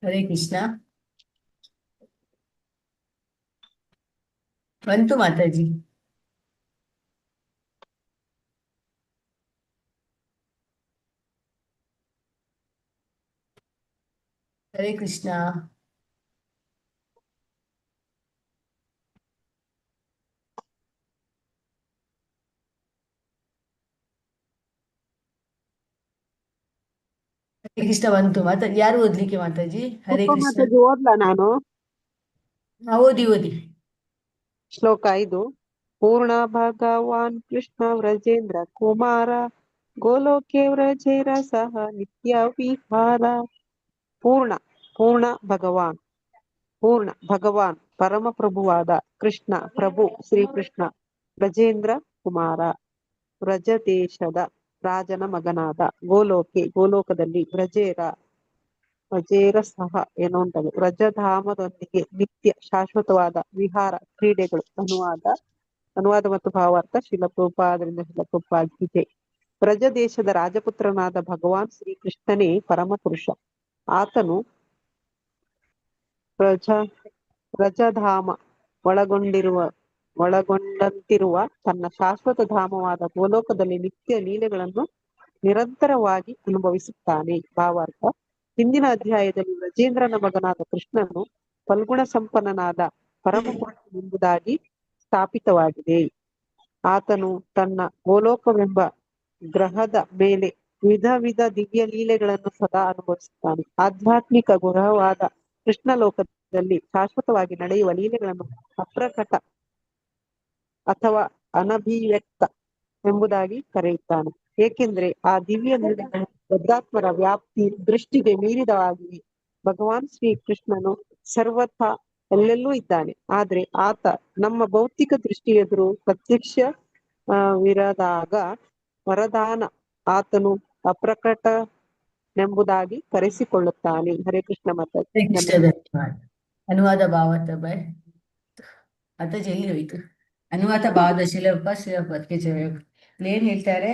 ಹರೇ ಕೃಷ್ಣ. ಬಂತು ಮಾತಾಜಿ. ಹರೇ ಕೃಷ್ಣ. ಹರೇ ಕೃಷ್ಣ ಬಂತು ಯಾರು ಓದ್ಲಿಕ್ಕೆ ಮಾತಾಜಿ? ಹರೇ ಉಪ ಕೃಷ್ಣ. ಮಾತಾಜಿ ಓದ್ಲಾ ನಾನು? ಓದಿ ಓದಿ. ಶ್ಲೋಕ 5. ಪೂರ್ಣ ಭಗವಾನ್ ಕೃಷ್ಣ ವ್ರಜೇಂದ್ರ ಕುಮಾರ ಗೋಲೋಕೆ ವ್ರಜೇರ ಸಹ ನಿತ್ಯ ವಿಹಾರ. ಪೂರ್ಣ ಪೂರ್ಣ ಭಗವಾನ್ ಪರಮ ಪ್ರಭುವಾದ ಕೃಷ್ಣ ಪ್ರಭು ಶ್ರೀಕೃಷ್ಣ ವ್ರಜೇಂದ್ರ ಕುಮಾರ ವ್ರಜದೇಶದ ರಾಜನ ಮಗನಾದ ಗೋಲೋಕದಲ್ಲಿ ವ್ರಜೇರ ಸಹ ಏನೋ ಉಂಟದು ವ್ರಜಧಾಮದೊಂದಿಗೆ ನಿತ್ಯ ಶಾಶ್ವತವಾದ ವಿಹಾರ ಕ್ರೀಡೆಗಳು. ಅನುವಾದ ಮತ್ತು ಭಾವಾರ್ಥ ಶಿಲಪ್ರಭುಪಾದರಿಂದ ಶಿಲಪ್ರಭುಪಾದಿದೆ. ವ್ರಜ ದೇಶದ ರಾಜಪುತ್ರನಾದ ಭಗವಾನ್ ಶ್ರೀಕೃಷ್ಣನೇ ಪರಮ ಪುರುಷ. ಆತನು ವ್ರಜಧಾಮ ಒಳಗೊಂಡಂತಿರುವ ತನ್ನ ಶಾಶ್ವತ ಧಾಮವಾದ ಗೋಲೋಕದಲ್ಲಿ ನಿತ್ಯ ಲೀಲೆಗಳನ್ನು ನಿರಂತರವಾಗಿ ಅನುಭವಿಸುತ್ತಾನೆ. ಭಾವಾರ್ಥ: ಹಿಂದಿನ ಅಧ್ಯಾಯದಲ್ಲಿ ವ್ರಜೇಂದ್ರನ ಮಗನಾದ ಕೃಷ್ಣನು ಫಲ್ಗುಣ ಸಂಪನ್ನನಾದ ಪರಮಪುರುಷನೆಂಬುದಾಗಿ ಸ್ಥಾಪಿತವಾಗಿದೆ. ಆತನು ತನ್ನ ಗೋಲೋಕವೆಂಬ ಗ್ರಹದ ಮೇಲೆ ವಿಧ ದಿವ್ಯ ಲೀಲೆಗಳನ್ನು ಸದಾ ಅನುಭವಿಸುತ್ತಾನೆ. ಆಧ್ಯಾತ್ಮಿಕ ಗ್ರಹವಾದ ಕೃಷ್ಣ ಲೋಕದಲ್ಲಿ ಶಾಶ್ವತವಾಗಿ ನಡೆಯುವ ಲೀಲೆಗಳನ್ನು ಅಪ್ರಕಟ ಅಥವಾ ಅನಭಿವ್ಯಕ್ತ ಎಂಬುದಾಗಿ ಕರೆಯುತ್ತಾನೆ. ಏಕೆಂದ್ರೆ ಆ ದಿವ್ಯ ಲೀಲೆಗಳು ಬದ್ಧಾತ್ಮರ ವ್ಯಾಪ್ತಿ ದೃಷ್ಟಿಗೆ ಮೀರಿದವಾಗಿವೆ. ಭಗವಾನ್ ಶ್ರೀ ಕೃಷ್ಣನು ಸರ್ವಥಾ ಎಲ್ಲೆಲ್ಲೂ ಇದ್ದಾನೆ. ಆದ್ರೆ ಆತ ನಮ್ಮ ಭೌತಿಕ ದೃಷ್ಟಿ ಎದುರು ವಿರದಾಗ ವರದಾನ ಆತನು ಅಪ್ರಕಟನೆಂಬುದಾಗಿ ಕರೆಸಿಕೊಳ್ಳುತ್ತಾನೆ. ಹರೇ ಕೃಷ್ಣ ಮಾತಾಜಿ. ಹರೇ ಕೃಷ್ಣ ಧನ್ಯವಾದ. ಅನುವಾದ ಭಾವಾರ್ಥ ಬಾಯ್ ಮಾತಾಜಿ ಎಲ್ಲಿ ಹೋಯ್ತು? ಅನುವಾದ ಭಾವದ ಶಿಲಪದಕ್ಕೆ ಏನ್ ಹೇಳ್ತಾರೆ?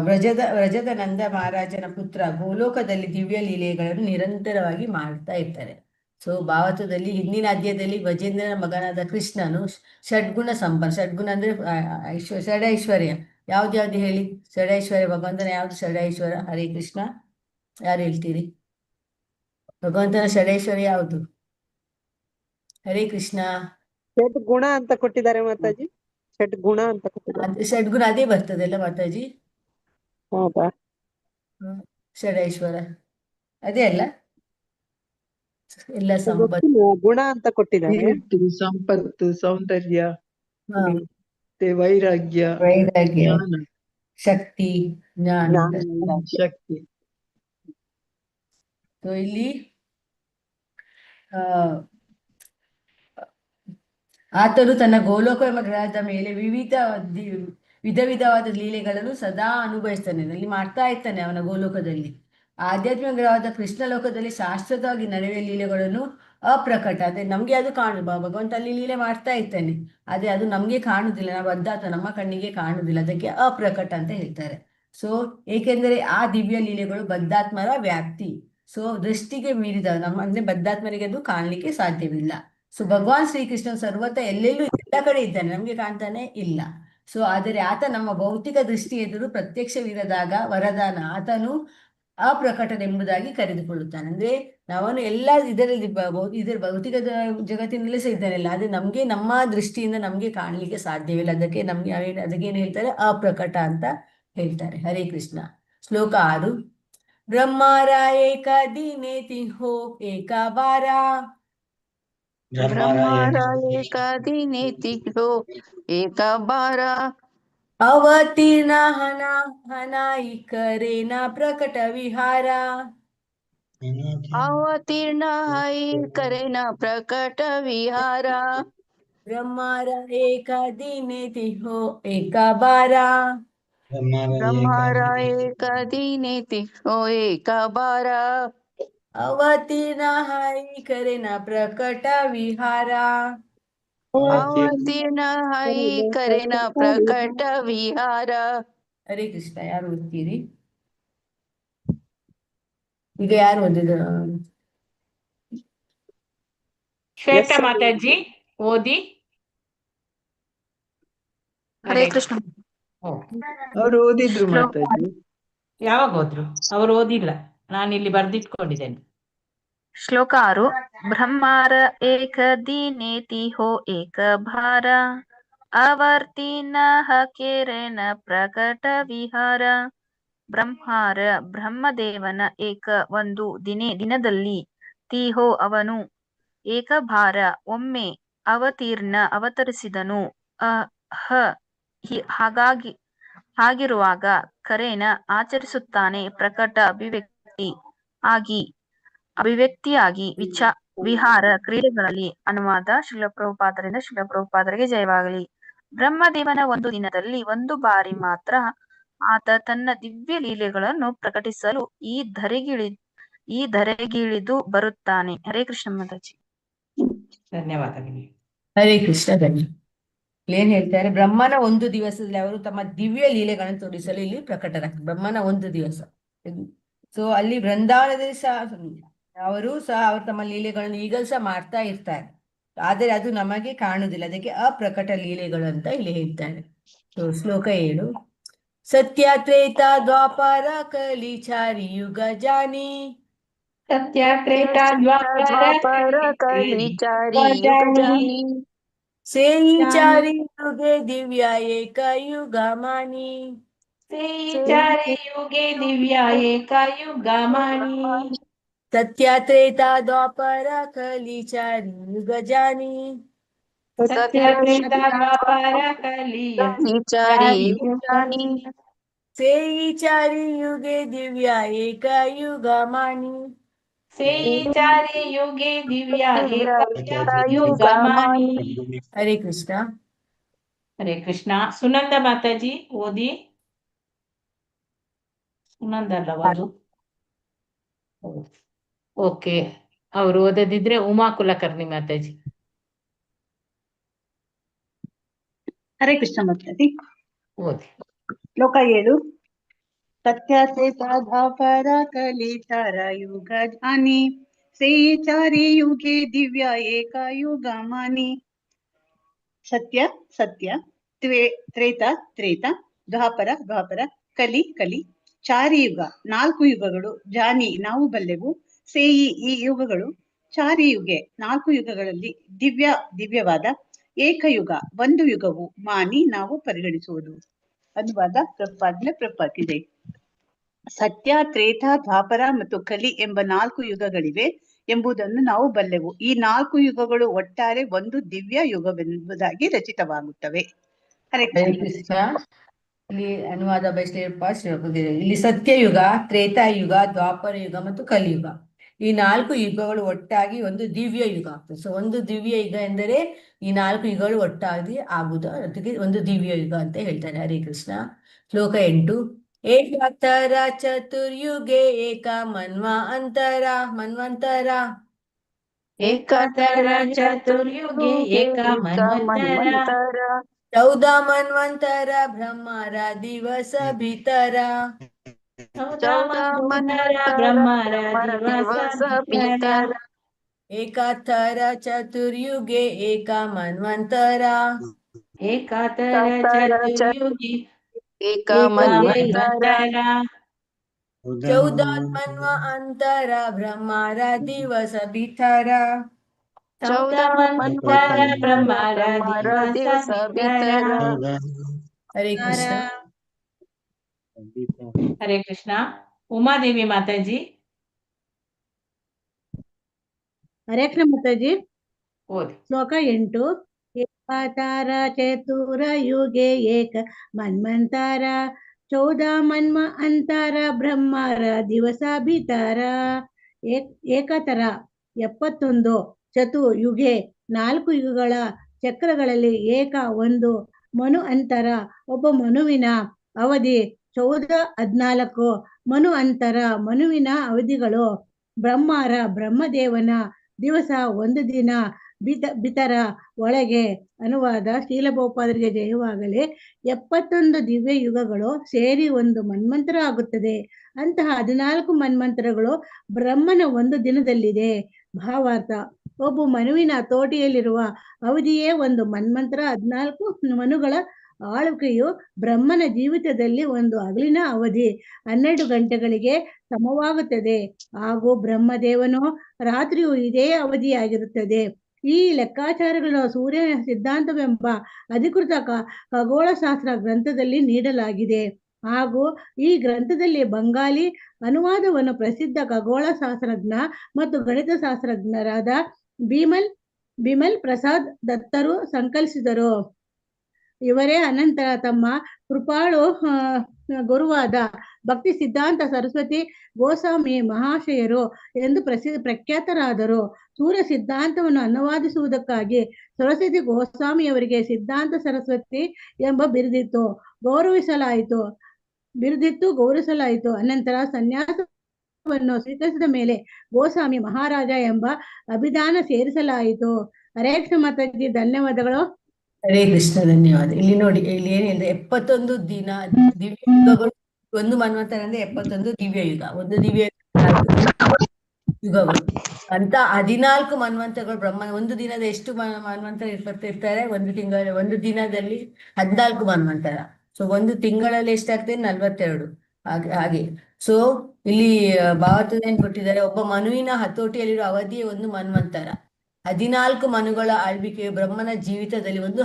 ವ್ರಜದ ನಂದ ಮಹಾರಾಜನ ಪುತ್ರ ಗೋಲೋಕದಲ್ಲಿ ದಿವ್ಯ ಲೀಲೆಗಳನ್ನು ನಿರಂತರವಾಗಿ ಮಾಡ್ತಾ ಇರ್ತಾರೆ. ಸೊ ಭಾವತದಲ್ಲಿ ಹಿಂದಿನ ಅಧ್ಯಾಯದಲ್ಲಿ ಗಜೇಂದ್ರನ ಮಗನಾದ ಕೃಷ್ಣನು ಷಡ್ಗುಣ ಅಂದ್ರೆ ಷಡೈಶ್ವರ್ಯ. ಯಾವ್ದು ಹೇಳಿ? ಷಡೈಶ್ವರ್ಯ ಭಗವಂತನ ಯಾವ್ದು ಷಡೈಶ್ವರ್ಯ? ಹರೇ ಕೃಷ್ಣ. ಯಾರು ಹೇಳ್ತೀರಿ? ಭಗವಂತನ ಷಡೈಶ್ವರ್ಯ ಯಾವುದು? ಹರೇ ಕೃಷ್ಣ. ಷಡ್ಗುಣ ಅಂತ ಕೊಟ್ಟಿದ್ದಾರೆ ಮಾತಾಜಿ. ಷಡ್ಗುಣ ಅಂತ ಕೊಟ್ಟಿದ್ದಾರೆ. ಷಡ್ಗುಣ ಅದೇ ಬರ್ತದಲ್ಲ ಮಾತಾಜಿ? ಹೌದಾ? ಷಡೈಶ್ವರ ಅದೇ ಅಲ್ಲ? ಎಲ್ಲ ಗುಣ ಅಂತ ಕೊಟ್ಟಿದ್ದಾರೆ. ಸಂಪತ್ತು, ಸೌಂದರ್ಯ, ಹಾ, ಮತ್ತೆ ವೈರಾಗ್ಯ, ಜ್ಞಾನ, ಶಕ್ತಿ, ಜ್ಞಾನ. ಶಕ್ತಿ. ಸೊ ಇಲ್ಲಿ ಆತನು ತನ್ನ ಗೋಲೋಕ ಎಂಬ ಗ್ರಹದ ಮೇಲೆ ವಿಧವಾದ ಲೀಲೆಗಳನ್ನು ಸದಾ ಅನುಭವಿಸ್ತಾನೆ, ಅಲ್ಲಿ ಮಾಡ್ತಾ ಇರ್ತಾನೆ ಅವನ ಗೋಲೋಕದಲ್ಲಿ. ಆಧ್ಯಾತ್ಮಿಕ ಗ್ರಹದ ಕೃಷ್ಣ ಲೋಕದಲ್ಲಿ ಶಾಶ್ವತವಾಗಿ ನಡೆಯುವ ಲೀಲೆಗಳನ್ನು ಅಪ್ರಕಟ, ಅದೇ ನಮ್ಗೆ ಅದು ಭಗವಂತ ಅಲ್ಲಿ ಲೀಲೆ ಮಾಡ್ತಾ ಇರ್ತಾನೆ, ಆದ್ರೆ ಅದು ನಮ್ಗೆ ಕಾಣುದಿಲ್ಲ, ನಾವು ಅದ್ದಾತ ನಮ್ಮ ಕಣ್ಣಿಗೆ ಕಾಣುದಿಲ್ಲ, ಅದಕ್ಕೆ ಅಪ್ರಕಟ ಅಂತ ಹೇಳ್ತಾರೆ. ಸೊ ಏಕೆಂದರೆ ಆ ದಿವ್ಯ ಲೀಲೆಗಳು ಬದ್ಧಾತ್ಮರ ವ್ಯಾಪ್ತಿ, ಸೊ ದೃಷ್ಟಿಗೆ ಮೀರಿದ ಅಂದ್ರೆ ಬದ್ಧಾತ್ಮರಿಗೆ ಅದು ಕಾಣಲಿಕ್ಕೆ ಸಾಧ್ಯವಿಲ್ಲ. ಸೊ ಭಗವಾನ್ ಶ್ರೀಕೃಷ್ಣ ಸರ್ವತ ಎಲ್ಲೆಲ್ಲೂ ಎಲ್ಲ ಕಡೆ ಇದ್ದಾನೆ, ನಮ್ಗೆ ಕಾಣ್ತಾನೆ ಇಲ್ಲ. ಸೊ ಆದರೆ ಆತ ನಮ್ಮ ಭೌತಿಕ ದೃಷ್ಟಿ ಎದುರು ಪ್ರತ್ಯಕ್ಷವಿರದಾಗ ವರದಾನ ಆತನು ಅಪ್ರಕಟನೆಂಬುದಾಗಿ ಕರೆದುಕೊಳ್ಳುತ್ತಾನೆ. ಅಂದ್ರೆ ನಾವನು ಎಲ್ಲ ಇದರಲ್ಲಿ ಭೌತಿಕ ಜಗತ್ತಿನಲ್ಲೇ ಸಹ ಇದ್ದಾನೆಲ್ಲ, ಆದ್ರೆ ನಮ್ಗೆ ನಮ್ಮ ದೃಷ್ಟಿಯಿಂದ ನಮ್ಗೆ ಕಾಣಲಿಕ್ಕೆ ಸಾಧ್ಯವಿಲ್ಲ, ಅದಕ್ಕೇನು ಹೇಳ್ತಾರೆ? ಅಪ್ರಕಟ ಅಂತ ಹೇಳ್ತಾರೆ. ಹರೇ ಕೃಷ್ಣ. ಶ್ಲೋಕ 6. ಬ್ರಹ್ಮಾರ ಏಕ ದಿನೇತಿ ಹೋ ಏಕ ಬಾರ. ಬ್ರಹ್ಮಾರ ಏಕ ದಿನೇತಿ ಹೋ ಏಕ ಬಾರ. ಅವತೀರ್ಣ ಹನಾಯಿ ಕರೇನ ಪ್ರಕಟ ವಿಹಾರ. ಅವತೀರ್ಣ ಹೈ ಕರೆನ ಪ್ರಕಟ ವಿಹಾರ. ಬ್ರಹ್ಮಾರ ಏಕ ದಿನೇತಿ ಹೋ ಏಕ ಬಾರ. ಬ್ರಹ್ಮಾರ ಏಕ ದಿನೇತಿ ಹೋ ಏಕ ಬಾರ. ಅವತೀರ್ಣ ಹೈ ಕರೇನ ಪ್ರಕಟ ವಿಹಾರ. ಅವತೀರ್ಣ ಹೈ ಕರೆನ ಪ್ರಕಟ ವಿಹಾರ. ಹರೇ ಕೃಷ್ಣ. ಯಾರು ಓದ್ತೀರಿ? ಈಗ ಯಾರು ಓದಿದ್ರು? ಶ್ವೇತಾ ಮಾತಾಜಿ ಓದಿ. ಹರೇ ಕೃಷ್ಣ. ಅವ್ರು ಓದಿದ್ರು ಶ್ಲೋಕ ಮಾತಾಜಿ. ಯಾವಾಗ ಹೋದ್ರು? ಅವರು ಓದಿಲ್ಲ, ನಾನು ಇಲ್ಲಿ ಬರ್ದಿಟ್ಕೊಂಡಿದ್ದೇನೆ. ಶ್ಲೋಕ 6. ಬ್ರಹ್ಮಾರ ಏಕ ದೀನೇತಿ ಹೋ ಏಕ ಭಾರ ಅವರ್ತಿನಃ ಕೇರೇನ ಪ್ರಕಟ ವಿಹಾರ. ಬ್ರಹ್ಮಾರ ಬ್ರಹ್ಮದೇವನ ಏಕ ಒಂದು ದಿನದಲ್ಲಿ ತೀಹೋ ಅವನು ಏಕ ಭಾರ ಒಮ್ಮೆ ಅವತರಿಸಿದನು ಹಾಗಾಗಿ ಹಾಗಿರುವಾಗ ಕರೇನ ಆಚರಿಸುತ್ತಾನೆ ಪ್ರಕಟ ಅಭಿವ್ಯಕ್ತಿಯಾಗಿ ವಿಹಾರ ಕ್ರೀಡೆಗಳಲ್ಲಿ. ಅನುವಾದ ಶಿಲಪ್ರಭುಪಾದರಿಂದ ಶಿಲಪ್ರಭುಪಾದರಿಗೆ ಜಯವಾಗಲಿ. ಬ್ರಹ್ಮದೇವನ ಒಂದು ದಿನದಲ್ಲಿ ಒಂದು ಬಾರಿ ಮಾತ್ರ ಆತ ತನ್ನ ದಿವ್ಯ ಲೀಲೆಗಳನ್ನು ಪ್ರಕಟಿಸಲು ಈ ಧರೆಗಿಳಿದು ಬರುತ್ತಾನೆ. ಹರೇ ಕೃಷ್ಣ ಮಾತಾಜಿ. ಧನ್ಯವಾದಗಳು. ಹರೇ ಕೃಷ್ಣ. ಏನ್ ಹೇಳ್ತಾರೆ? ಬ್ರಹ್ಮನ ಒಂದು ದಿವಸದಲ್ಲಿ ಅವರು ತಮ್ಮ ದಿವ್ಯ ಲೀಲೆಗಳನ್ನು ತೋರಿಸಲು ಇಲ್ಲಿ ಪ್ರಕಟರಾಗ್ತಾರೆ. ಬ್ರಹ್ಮನ ಒಂದು ದಿವಸ. ಸೊ ಅಲ್ಲಿ ಬೃಂದಾವನದಲ್ಲಿ ಸಹ ಅವರು ತಮ್ಮ ಲೀಲೆಗಳನ್ನು ಈಗಲೂ ಸಹ ಮಾಡ್ತಾ ಇರ್ತಾರೆ, ಆದರೆ ಅದು ನಮಗೆ ಕಾಣುವುದಿಲ್ಲ. ಅದಕ್ಕೆ ಅಪ್ರಕಟ ಲೀಲೆಗಳು ಅಂತ ಇಲ್ಲಿ ಹೇಳ್ತಾರೆ. ಸೊ ಶ್ಲೋಕ 7. ಸತ್ಯ ತ್ರೇತಾ ದ್ವಾಪರ ಕಲಿ ಚಾರಿ ಯುಗ ಜಾನಿ. ಸತ್ಯ ತ್ರೇತಾ ದ್ವಾಪರ ಕಲಿ ಚಾರಿ ಯುಗ ಜಾನಿ. ಸೇಯಿ ಚಾರಿ ಯುಗೆ ದಿವ್ಯ ಏಕ ಯುಗ ಮಾನಿ. ಸೇಯಿ ಚಾರಿ ಯುಗೆ ದಿವ್ಯ ಏಕ ಯುಗ ಮಾನಿ. ಸತ್ಯ ತ್ರೇತಾ ದ್ವಾಪರ ಕಲಿ ಚಾರಿ ಯುಗ ಜಾನಿ. ಸತ್ಯ ತ್ರೇತಾ ದ್ವಾಪರ ಕಲಿಯ ಚಾರಿ ಯುಗ ಜಾನಿ. ಸೇಯಿ ಚಾರಿ ಯುಗೆ ದಿವ್ಯ ಏಕ ಯುಗ ಮಾನಿ. ಸೇಯಿ ಚಾರಿ ಯುಗೆ ದಿವ್ಯ ಏಕ ಯುಗ ಮಾನಿ. ಹರೇ ಕೃಷ್ಣ. ಹರೇ ಕೃಷ್ಣ. ಸುನಂದ ಮಾತಾಜಿ ಓದಿ. ಸುನಂದ ಅಲ್ಲವಾ ಅದು? ಓಕೆ, ಅವರು ಓದದಿದ್ರೆ ಉಮಾ ಕುಲಕರ್ಣಿ ಮಾತಾಜಿ. ಹರೇ ಕೃಷ್ಣ ಮಾತಾಜಿ. ಓದಿ. ಶ್ಲೋಕ 7. ಸತ್ಯ ತ್ರೇತಾ ದ್ವಾಪರ ಕಲಿ ಚಾರ ಯುಗ ಜಾನಿ. ಸೇಯಿ ಚಾರಿ ಯುಗೆ ದಿವ್ಯ ಏಕ ಯುಗ ಮಾನಿ. ಸತ್ಯ ಸತ್ಯ, ತ್ರೇತಾ ತ್ರೇತ, ದ್ವಾಪರ ಕಲಿ ಚಾರಿ ಯುಗ 4 ಯುಗಗಳು, ಜಾನಿ ನಾವು ಬಲ್ಲೆವು, ಸೇಯಿ ಈ ಯುಗಗಳು, ಚಾರಿ ಯುಗೆ 4 ಯುಗಗಳಲ್ಲಿ, ದಿವ್ಯವಾದ ಏಕಯುಗ 1 ಯುಗವು, ಮಾನಿ ನಾವು ಪರಿಗಣಿಸುವುದು. ಅನುವಾದ ಪ್ರಪಾತಿದೆ. ಸತ್ಯ ತ್ರೇತಾ ದ್ವಾಪರ ಮತ್ತು ಕಲಿ ಎಂಬ 4 ಯುಗಗಳಿವೆ ಎಂಬುದನ್ನು ನಾವು ಬಲ್ಲೆವು. ಈ 4 ಯುಗಗಳು ಒಟ್ಟಾರೆ ಒಂದು ದಿವ್ಯ ಯುಗವೆಂಬುದಾಗಿ ರಚಿತವಾಗುತ್ತವೆ. ಹರೇ ಕೃಷ್ಣ. ಇಲ್ಲಿ ಅನುವಾದ ಇಲ್ಲಿ ಸತ್ಯಯುಗ, ತ್ರೇತಾಯುಗ, ದ್ವಾಪರ ಯುಗ ಮತ್ತು ಕಲಿಯುಗ, ಈ 4 ಯುಗಗಳು ಒಟ್ಟಾಗಿ ಒಂದು ದಿವ್ಯ ಯುಗ ಆಗ್ತದೆ. ಸೊ ಒಂದು ದಿವ್ಯ ಯುಗ ಎಂದರೆ ಈ 4 ಯುಗಗಳು ಒಟ್ಟಾಗಿ ಆಗುವುದು, ಅದಕ್ಕೆ ಒಂದು ದಿವ್ಯ ಯುಗ ಅಂತ ಹೇಳ್ತಾರೆ. ಹರೇ ಕೃಷ್ಣ. ಶ್ಲೋಕ 8. ಏಕಾತರ ಚತುರ್ಯುಗೆ ಏಕ ಮನ್ವಂತರ. ಏಕಾತರ ಚತುರ್ಯುಗೆ ಏಕ ಮನ್ವಂತರ. 14 ಮನ್ವಂತರ ಬ್ರಹ್ಮರ ದಿವಸ ಭೀತರ. 14 ಮನ್ವಂತರ ಬ್ರಹ್ಮರ ದಿವಸ ಭೀತರ. ಏಕಾತರ ಚತುರ್ಯುಗೆ ಏಕ ಮನ್ವಂತರ. ಏಕಾತರ ಚತುರ್ಯುಗೆ ಏಕ ಮನ್ವಂತರ. 14 ಮನ್ವ ಅಂತರ ಬ್ರಹ್ಮರ ದಿವಸ ಭೀತರ. 14 ಮನ್ವಂತರ ಬ್ರಹ್ಮರ ದಿವಸ ಭೀತರ. ಹರೇ ಕೃಷ್ಣ. ಹರೇ ಕೃಷ್ಣ. ಉಮಾದೇವಿ ಮಾತಾಜಿ. ಹರೇ ಕೃಷ್ಣ ಮಾತಾಜಿ. ಓದಿ. ಶ್ಲೋಕ 8. ಏಕಾತರ ಚತುರ ಯುಗೆ ಏಕ ಮನ್ವಂತರ. 14 ಮನ್ವ ಅಂತರ ಬ್ರಹ್ಮರ ದಿವಸ ಭೀತರ. ಏಕತರ 71, ಚತುರ್ಯುಗೆ 4 ಯುಗಗಳ ಚಕ್ರಗಳಲ್ಲಿ, ಏಕ ಒಂದು, ಮನು ಅಂತರ ಒಬ್ಬ ಮನುವಿನ ಅವಧಿ, 14 ಮನು ಅಂತರ ಮನುವಿನ ಅವಧಿಗಳು. ಬ್ರಹ್ಮರ ಬ್ರಹ್ಮದೇವನ ದಿವಸ ಒಂದು ದಿನ, ಬಿತರ ಒಳಗೆ. ಅನುವಾದ ಶೀಲಭೂಪಾದರಿಗೆ ಜಯವಾಗಲಿ. 71 ದಿವ್ಯ ಯುಗಗಳು ಸೇರಿ ಒಂದು ಮನ್ವಂತರ ಆಗುತ್ತದೆ. ಅಂತಹ 14 ಮನ್ವಂತರಗಳು ಬ್ರಹ್ಮನ ಒಂದು ದಿನದಲ್ಲಿದೆ. ಭಾವಾರ್ಥ: ಒಬ್ಬ ಮನುವಿನ ತೋಟಿಯಲ್ಲಿರುವ ಅವಧಿಯೇ ಒಂದು ಮನ್ವಂತರ. 14 ಮನುಗಳ ಆಳ್ವಿಕೆಯು ಬ್ರಹ್ಮನ ಜೀವಿತದಲ್ಲಿ ಒಂದು ಹಗಲಿನ ಅವಧಿ 12 ಗಂಟೆಗಳಿಗೆ ಸಮವಾಗುತ್ತದೆ. ಹಾಗೂ ಬ್ರಹ್ಮದೇವನು ರಾತ್ರಿಯು ಇದೇ ಅವಧಿಯಾಗಿರುತ್ತದೆ. ಈ ಲೆಕ್ಕಾಚಾರಗಳನ್ನು ಸೂರ್ಯನ ಸಿದ್ಧಾಂತವೆಂಬ ಅಧಿಕೃತ ಖಗೋಳಶಾಸ್ತ್ರ ಗ್ರಂಥದಲ್ಲಿ ನೀಡಲಾಗಿದೆ. ಹಾಗೂ ಈ ಗ್ರಂಥದಲ್ಲಿ ಬಂಗಾಲಿ ಅನುವಾದವನ್ನು ಪ್ರಸಿದ್ಧ ಖಗೋಳಶಾಸ್ತ್ರಜ್ಞ ಮತ್ತು ಗಣಿತಶಾಸ್ತ್ರಜ್ಞರಾದ ಬಿಮಲ್ ಪ್ರಸಾದ್ ದತ್ತರು ಸಂಕಲಿಸಿದರು. ಇವರೇ ಅನಂತರ ತಮ್ಮ ಕೃಪಾಳು ಗುರುವಾದ ಭಕ್ತಿ ಸಿದ್ಧಾಂತ ಸರಸ್ವತಿ ಗೋಸ್ವಾಮಿ ಮಹಾಶಯರು ಎಂದು ಪ್ರಖ್ಯಾತರಾದರು. ಸೂರ್ಯ ಸಿದ್ಧಾಂತವನ್ನು ಅನುವಾದಿಸುವುದಕ್ಕಾಗಿ ಸರಸ್ವತಿ ಗೋಸ್ವಾಮಿಯವರಿಗೆ ಸಿದ್ಧಾಂತ ಸರಸ್ವತಿ ಎಂಬ ಬಿರುದಿತ್ತು ಗೌರವಿಸಲಾಯಿತು. ಅನಂತರ ಸನ್ಯಾಸವನ್ನು ಸ್ವೀಕರಿಸಿದ ಮೇಲೆ ಗೋಸ್ವಾಮಿ ಮಹಾರಾಜ ಎಂಬ ಅಭಿಧಾನ ಸೇರಿಸಲಾಯಿತು. ಹರೇ ಕೃಷ್ಣ ಮಾತಾಜಿ, ಧನ್ಯವಾದಗಳು. ಹರೇ ಕೃಷ್ಣ, ಧನ್ಯವಾದ. ಇಲ್ಲಿ ನೋಡಿ, ಇಲ್ಲಿ ಏನಿದೆ, 71 ದಿನ ದಿವ್ಯ ಯುಗಗಳು. ಒಂದು ಮನ್ವಂತರ ಅಂದ್ರೆ 71 ದಿವ್ಯ ಯುಗ. ಒಂದು ದಿವ್ಯ ಯುಗಗಳು ಅಂತ 14 ಮನ್ವಂತರಗಳು. ಬ್ರಹ್ಮ ಒಂದು ದಿನದ ಎಷ್ಟು ಮನ್ವಂತರ ಇರ್ತಾರೆ? ಒಂದು ದಿನದಲ್ಲಿ 14 ಮನ್ವಂತರ. ಸೊ ಒಂದು ತಿಂಗಳಲ್ಲಿ ಎಷ್ಟಾಗ್ತದೆ? 42. ಹಾಗೆ ಸೊ ಇಲ್ಲಿ ಭಾವತದಲ್ಲಿ ಏನ್ ಕೊಟ್ಟಿದ್ದಾರೆ? ಒಬ್ಬ ಮನುವಿನ ಹತೋಟಿಯಲ್ಲಿರುವ ಅವಧಿ ಒಂದು ಮನ್ವಂತರ. 14 ಮನುಗಳ ಆಳ್ವಿಕೆಯು ಬ್ರಹ್ಮನ ಜೀವಿತದಲ್ಲಿ ಒಂದು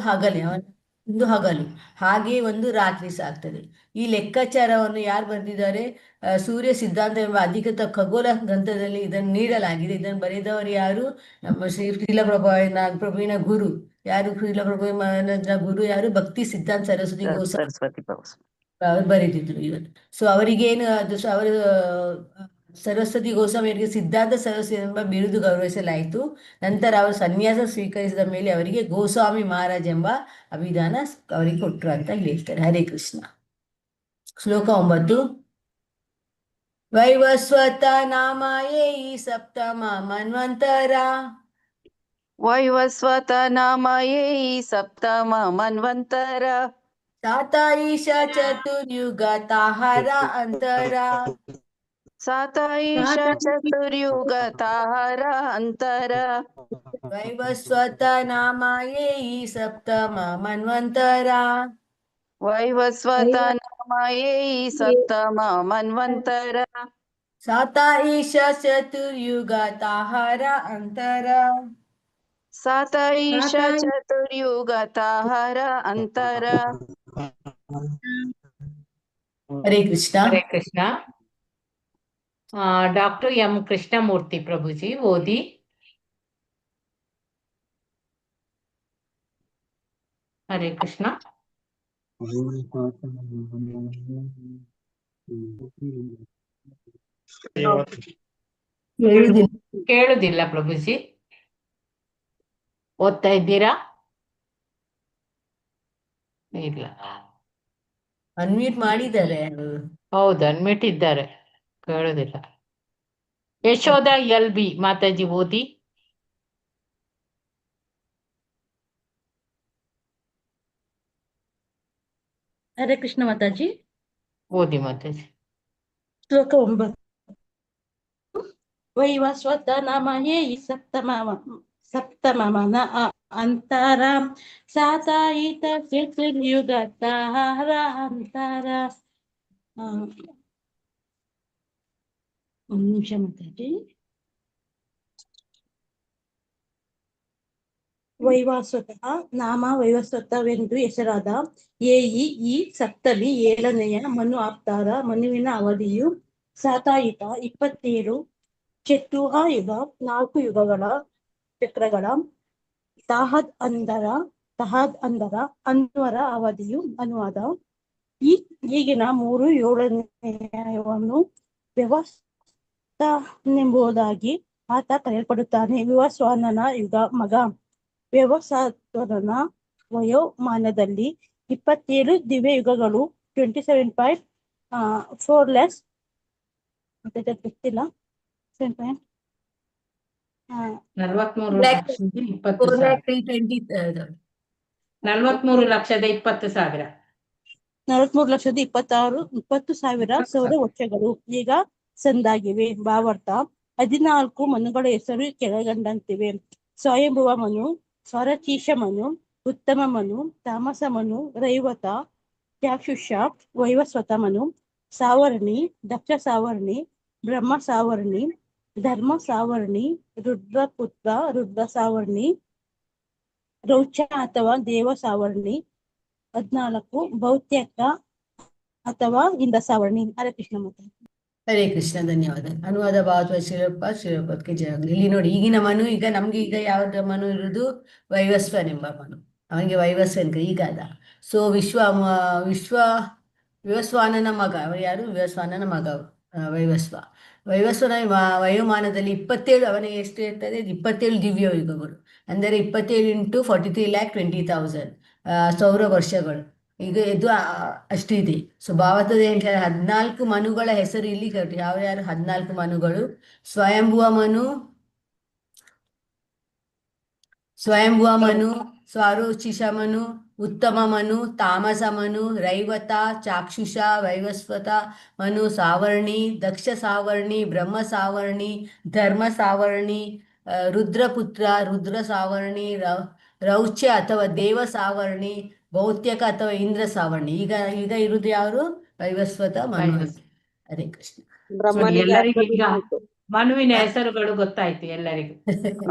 ಹಗಲು ಹಾಗೆಯೇ ಒಂದು ರಾತ್ರಿ ಸಾಗ್ತದೆ. ಈ ಲೆಕ್ಕಾಚಾರವನ್ನು ಯಾರು ಬರೆದಿದ್ದಾರೆ? ಸೂರ್ಯ ಸಿದ್ಧಾಂತ ಎಂಬ ಅಧಿಕೃತ ಖಗೋಳ ಗ್ರಂಥದಲ್ಲಿ ಇದನ್ನು ನೀಡಲಾಗಿದೆ. ಇದನ್ನು ಬರೆದವರು ಯಾರು? ನಮ್ಮ ಶ್ರೀಲ ಪ್ರಭುವಿನ ಗುರು ಯಾರು? ಶ್ರೀಲ ಪ್ರಭುವಿನ ಗುರು ಯಾರು? ಭಕ್ತಿ ಸಿದ್ಧಾಂತ ಸರಸ್ವತಿ ಸರಸ್ವತಿ ಅವರು ಬರೆದಿದ್ರು ಇವತ್ತು. ಸೊ ಅವರಿಗೇನು ಅವರು ಸರಸ್ವತಿ ಗೋಸ್ವಾಮಿ ಅವರಿಗೆ ಸಿದ್ಧಾಂತ ಸರಸ್ವತಿ ಎಂಬ ಬಿರುದು ಗೌರವಿಸಲಾಯಿತು. ನಂತರ ಅವರು ಸನ್ಯಾಸ ಸ್ವೀಕರಿಸಿದ ಮೇಲೆ ಅವರಿಗೆ ಗೋಸ್ವಾಮಿ ಮಹಾರಾಜ್ ಎಂಬ ಅಭಿಧಾನ ಅವರಿಗೆ ಕೊಟ್ಟರು ಅಂತ ಇಲ್ಲಿ ಹೇಳ್ತಾರೆ. ಹರೇ ಕೃಷ್ಣ. ಶ್ಲೋಕ 9. ವೈವಸ್ವತ ನಾಮಾಯೇ ಸಪ್ತಮ ಮನ್ವಂತರ. ವೈವಸ್ವತ ನಾಮಯೇ ಸಪ್ತಮ ಮನ್ವಂತರ. ಸಾತಾಯಿಷ ಚತುರ್ಯುಗ ತಾಹಾರ ಅಂತರ. ಸಾತಾಯಿಷ ಚತುರ್ಯುಗ ತಾಹಾರ ಅಂತರ. ವೈವಸ್ವತ ನಾಮಾಯೇ ಸಪ್ತಮ ಮನ್ವಂತರ. ವೈವಸ್ವತ ನಾಮಯೇ ಸಪ್ತಮ ಮನ್ವಂತರ. ಸಾತಾಯಿಷ ಚತುರ್ಯುಗ ತಾಹಾರ ಅಂತರ. ಸಾತಾಯಿಷ ಚತುರ್ಯುಗ ತಾಹಾರ ಅಂತರ. ಹರೇ ಕೃಷ್ಣ. ಹರೇ ಕೃಷ್ಣ. ಡಾಕ್ಟರ್ ಎಂ ಕೃಷ್ಣಮೂರ್ತಿ ಪ್ರಭುಜಿ ಓದಿ. ಹರೇ ಕೃಷ್ಣ. ಕೇಳುದಿಲ್ಲ ಪ್ರಭುಜಿ. ಓದ್ತಾ ಇದ್ದೀರಾ? ಇಲ್ಲ, ಅನ್ಮ್ಯೂಟ್ ಮಾಡಿದ್ದಾರೆ. ಹೌದು, ಅನ್ಮಿಟ್ ಇದ್ದಾರೆ, ಕೇಳುದಿಲ್ಲ. ಯಶೋಧ LB ಮಾತಾಜಿ ಓದಿ. ಹರೇ ಕೃಷ್ಣ ಮಾತಾಜಿ. ಓದಿ ಮಾತಾಜಿ. ಶ್ಲೋಕ 9. ವೈವಸ್ವತ ನಾಮಯೇ ಸಪ್ತಮ ಮನ ಅಂತರ. ಸಾತಾಯಿತ ಚತುರ್ಯುಗ ತಾಹಾರ ಅಂತರ. ಒಂದು ನಿಮಿಷ ಮಾತಾಜಿ. ವೈವಸ್ವತ ನಾಮ ವೈವಸ್ವತವೆಂದು ಹೆಸರಾದ ಈ ಸಪ್ತಮಿ 7ನೆಯ ಮನು ಆಪ್ತಾರ. ಮನುವಿನ ಅವಧಿಯು ಸಾತಾಯಿತ 27 ಚತುಹ ಯುಗ 4 ಯುಗಗಳ ಚಕ್ರಗಳ. ತಹದ್ ಅಂದರ ಅನ್ವರ ಅವಧಿಯು. ಅನುವಾದ: ಈಗಿನ 3 7ನೆಯವನ್ನು ವ್ಯವಸ್ಥನೆಂಬುದಾಗಿ ಆತ ಕರೆಯಲ್ಪಡುತ್ತಾನೆ. ವಿವಸ್ವಾನನ ಮಗ. ವ್ಯವಸ್ಥಾನ ವಯೋಮಾನದಲ್ಲಿ 27 ದಿವ್ಯ ಯುಗಗಳು 27.4 ಗೊತ್ತಿಲ್ಲ. ಆ, 43 Lakh ಲಕ್ಷದ 20 4 lakh ಸಾವಿರ 320 43 ಲಕ್ಷದ 20 ಸಾವಿರ 43,20,000 ಸೌರ ವರ್ಷಗಳು ಈಗ ಸಂದಾಗಿವೆ. ಭಾವಾರ್ಥ 14 ಮನುಗಳ ಹೆಸರು ಕೆಳಗಂಡಂತಿವೆ. ಸ್ವಯಂಭುವ ಮನು, ಸ್ವರಚೀಶ ಮನು, ಉತ್ತಮ ಮನು, ತಾಮಸ ಮನು, ರೈವತ, ಚಾಕ್ಷುಷ, ವೈವಸ್ವತ ಮನು, ಸಾವರ್ಣಿ, ದಕ್ಷ ಸಾವರ್ಣಿ, ಬ್ರಹ್ಮ ಸಾವರ್ಣಿ, ಧರ್ಮ ಸಾವರ್ಣಿ, ರುದ್ರಪುತ್ರ, ರುದ್ರ ಸಾವರ್ಣಿ, ರೌಚ ಅಥವಾ ದೇವ ಸಾವರ್ಣಿ. 14 ಭೌತ್ಯಕ ಅಥವಾ ಇಂದ ಸಾವರ್ಣಿ. ಹರೇ ಕೃಷ್ಣ ಮಾತೆ. ಹರೇ ಕೃಷ್ಣ, ಧನ್ಯವಾದ. ಅನುವಾದ ಭಾವತ್ವ ಶಿರಪತ್ಗೆ ಜಯ ಆಗಲಿ. ಇಲ್ಲಿ ನೋಡಿ, ಈಗಿನ ಮನು, ಈಗ ನಮ್ಗೆ ಈಗ ಯಾವ್ದು ಮನು ಇರುವುದು? ವೈವಸ್ವನೆಂಬ ಮನು. ಅವನಿಗೆ ವೈವಸ್ವನ್ ಈಗ ಅದ. ಸೊ ವಿವಸ್ವಾನನ ಮಗ, ಅವರು ಯಾರು? ವಿವಸ್ವಾನನ ಮಗ ವೈವಸ್ವ. ವೈವಸ್ವನ ವಯೋಮಾನದಲ್ಲಿ 27, ಅವನಿಗೆ ಎಷ್ಟು ಇರ್ತದೆ? 27 ದಿವ್ಯ ಯುಗಗಳು, ಅಂದರೆ 27 × 43,20,000 ಸೌರ ವರ್ಷಗಳು. ಈಗ ಇದು ಅಷ್ಟಿದೆ. ಸೊ ಭಾವತದ ಹೇಳ್ತಾರೆ 14 ಮನುಗಳ ಹೆಸರು ಇಲ್ಲಿ ಕಟ್ಟಿ. ಯಾರು 14 ಮನುಗಳು? ಸ್ವಯಂಭುವ ಮನು, ಸ್ವರೋಚಿಷ ಮನು, ಉತ್ತಮ ಮನು, ತಾಮಸ ಮನು, ರೈವತ, ಚಾಕ್ಷುಷ, ವೈವಸ್ವತ ಮನು, ಸಾವರ್ಣಿ, ದಕ್ಷ ಸಾವರ್ಣಿ, ಬ್ರಹ್ಮ ಸಾವರ್ಣಿ, ಧರ್ಮ ಸಾವರ್ಣಿ, ರುದ್ರಪುತ್ರ, ರುದ್ರ ಸಾವರ್ಣಿ, ರೌಚ್ಯ ಅಥವಾ ದೇವ ಸಾವರ್ಣಿ, ಭೌತ್ಯಕ ಅಥವಾ ಇಂದ್ರ ಸಾವರ್ಣಿ. ಈಗ ಇರುವುದು ಯಾರು? ವೈವಸ್ವತ ಮನು. ಹರೇ ಕೃಷ್ಣ. ಬ್ರಹ್ಮನಿಗೆ ಎಲ್ಲರಿಗೂ ಅರ್ಧ ಈಗ ದಿನ ಆಯ್ತು. ಮನುವಿನ ಹೆಸರುಗಳು ಗೊತ್ತಾಯ್ತು ಎಲ್ಲರಿಗೂ.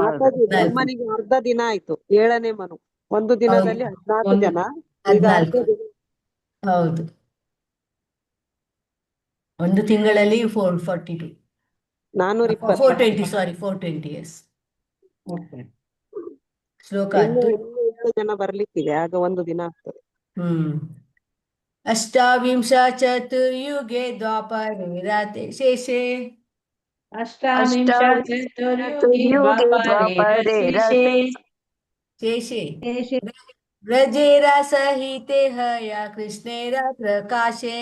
ಮಾತಾಜಿ, ಬ್ರಹ್ಮನಿಗೆ ಅರ್ಧ ದಿನ ಆಯ್ತು. 7ನೇ ಮನು. ಒಂದು ದಿನದಲ್ಲಿ 14 ಜನ, ಈಗ ಅರ್ಧ 14. ದಿನ. ಹೌದು, ಒಂದು ತಿಂಗಳಲ್ಲಿ 442. 420. 420, ಸಾರಿ, 420. ಎಸ್. ಶ್ಲೋಕ ಇನ್ನು 10. 7 ಜನ ಬರ್ಲಿಕ್ಕಿದೆ, ಆಗ ಒಂದು ದಿನ ಆಗ್ತದೆ. ಅಷ್ಟಾವಿಂಶ ಚತುರ್ಯುಗೆ ದ್ವಾಪರೆ ರಾತೆ ಶೇಷೆ. ಅಷ್ಟಾವಿಂಶ ಚತುರ್ಯುಗಿ ದ್ವಾಪರೆ ಶೇಷೆ ವ್ರಜೇರ ಸಹಿತೆ ಹಯ ಕೃಷ್ಣೇರ ಪ್ರಕಾಶೆ.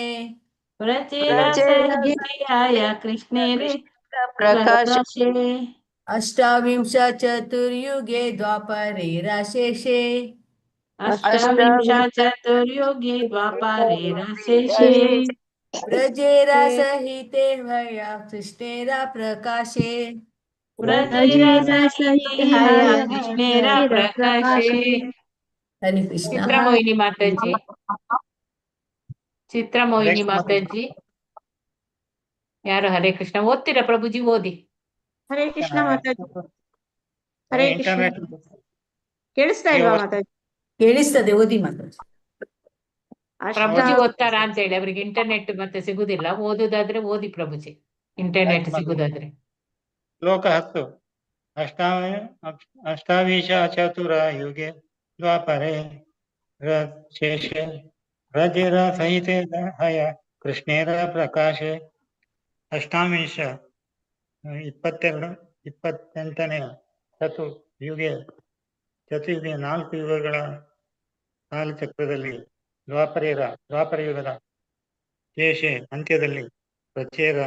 ವ್ರಜೇರ ಸಹಿತೆಯ ಕೃಷ್ಣೇರೆ ಪ್ರಕಾಶೆ. ಅಷ್ಟಾವಿಂಶ ಚತುರ್ಯುಗೆ ದ್ವಾಪರೆ ಶೇಷೆ. ಅಷ್ಟಾವಿಂಶ ಚತುರ್ಯುಗಿ ದ್ವಾಪರೆ ಶೇಷೆ ವ್ರಜೇರ ಸಹಿತೆ ಹಯ ಕೃಷ್ಣೇರ ಪ್ರಕಾಶೆ. ವ್ರಜೇರ ಸಹಿತೆಯ ಕೃಷ್ಣೇರ ಪ್ರಕಾಶೆ. ಹರಿ ಕೃಷ್ಣ. ಚಿತ್ರಮೋಹಿನಿ ಮಾತಾಜಿ, ಚಿತ್ರಮೋಹಿನಿ ಮಾತಾಜಿ ಯಾರು? ಹರೇ ಕೃಷ್ಣ ಓದ್ತೀರಾ ಪ್ರಭುಜಿ? ಓದಿ. ಹರೇ ಕೃಷ್ಣ ಮಾತಾಜಿ. ಹರೇ ಕೃಷ್ಣ. ಕೇಳಿಸ್ತಾ ಇಲ್ವಾ ಮಾತಾಜಿ? ಕೇಳಿಸ್ತದೆ, ಓದಿ ಮಾತಾಜಿ. ಪ್ರಭುಜಿ ಓದ್ತಾರಾ ಅಂತ ಹೇಳಿ, ಅವ್ರಿಗೆ ಇಂಟರ್ನೆಟ್ ಮತ್ತೆ ಸಿಗುದಿಲ್ಲ. ಓದುದಾದ್ರೆ ಓದಿ ಪ್ರಭುಜಿ, ಇಂಟರ್ನೆಟ್ ಸಿಗುದಾದ್ರೆ. ಶ್ಲೋಕ 10. ಅಷ್ಟಾವಿಂಶ ಚತುರ ಯುಗೆ ದ್ವಾಪರೆ ಶೇಷೆ ರಜಿರ ಸಹಿತೆ ಹಯ ಕೃಷ್ಣೇರ ಪ್ರಕಾಶೆ. ಅಷ್ಟಾವಿಂಶ 28ನೇ ಚತುರ್ಯುಗೆ 4 ಯುಗಗಳ ಕಾಲಚಕ್ರದಲ್ಲಿ ದ್ವಾಪರ ಯುಗದ ಶೇಷೆ ಅಂತ್ಯದಲ್ಲಿ ಪ್ರಚೇರ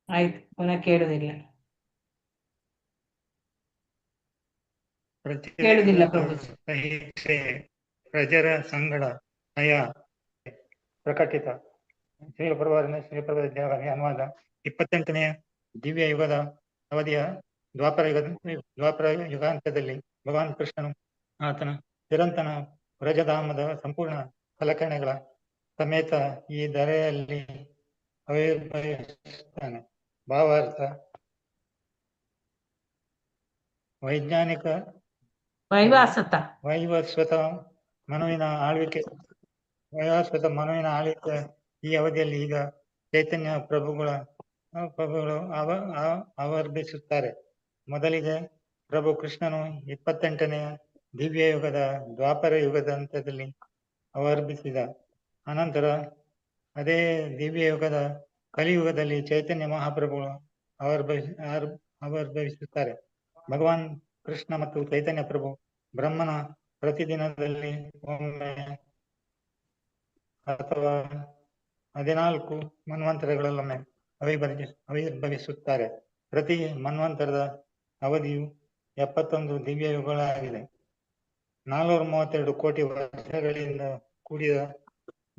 ಆಯ್ತು, ಪುನಃ ಕೇಳುದಿಲ್ಲ. ಕೇಳುದಿಲ್ಲ ಪ್ರಭುಜಿ. ಪ್ರಜರ ಸಂಗಡ ಹಯ ಪ್ರಕಟಿತ. ಶ್ರೀಪ್ರಭುಪಾದ ಅನುವಾದ. 28ನೇ ದಿವ್ಯ ಯುಗದ ಅವಧಿಯ ದ್ವಾಪರ ಯುಗಾಂತ್ಯದಲ್ಲಿ ಭಗವಾನ್ ಕೃಷ್ಣನು ಆತನ ಚಿರಂತನ ವ್ರಜಧಾಮದ ಸಂಪೂರ್ಣ ಸಲಕರಣೆಗಳ ಸಮೇತ ಈ ಧರೆಯಲ್ಲಿ ಆವಿರ್ಭವಿಸುತ್ತಾನೆ. ಭಾವಾರ್ಥ: ವೈವಸ್ವತ ಮನುವಿನ ಆಳ್ವಿಕೆ ಈ ಅವಧಿಯಲ್ಲಿ ಈಗ ಚೈತನ್ಯ ಪ್ರಭುಗಳು ಆವರ್ಭಿಸುತ್ತಾರೆ. ಮೊದಲಿಗೆ ಪ್ರಭು ಕೃಷ್ಣನು 28ನೇ ದಿವ್ಯ ಯುಗದ ದ್ವಾಪರ ಯುಗದ ಅಂತ್ಯದಲ್ಲಿ ಆವರ್ಭಿಸಿದ. ಅನಂತರ ಅದೇ ದಿವ್ಯ ಯುಗದ ಕಲಿಯುಗದಲ್ಲಿ ಚೈತನ್ಯ ಮಹಾಪ್ರಭುಗಳು ಆವರ್ಭವಿಸುತ್ತಾರೆ. ಭಗವಾನ್ ಕೃಷ್ಣ ಮತ್ತು ಚೈತನ್ಯ ಪ್ರಭು ಬ್ರಹ್ಮನ ಪ್ರತಿದಿನದಲ್ಲಿ ಒಮ್ಮೆ ಅಥವಾ 14 ಮನ್ವಂತರಗಳಲ್ಲೊಮ್ಮೆ ಆವಿರ್ಭವಿಸುತ್ತಾರೆ. ಪ್ರತಿ ಮನ್ವಂತರದ ಅವಧಿಯು 71 ದಿವ್ಯ ಯುಗಗಳಾಗಿದೆ. 432 ಕೋಟಿ ವರ್ಷಗಳಿಂದ ಕೂಡಿದ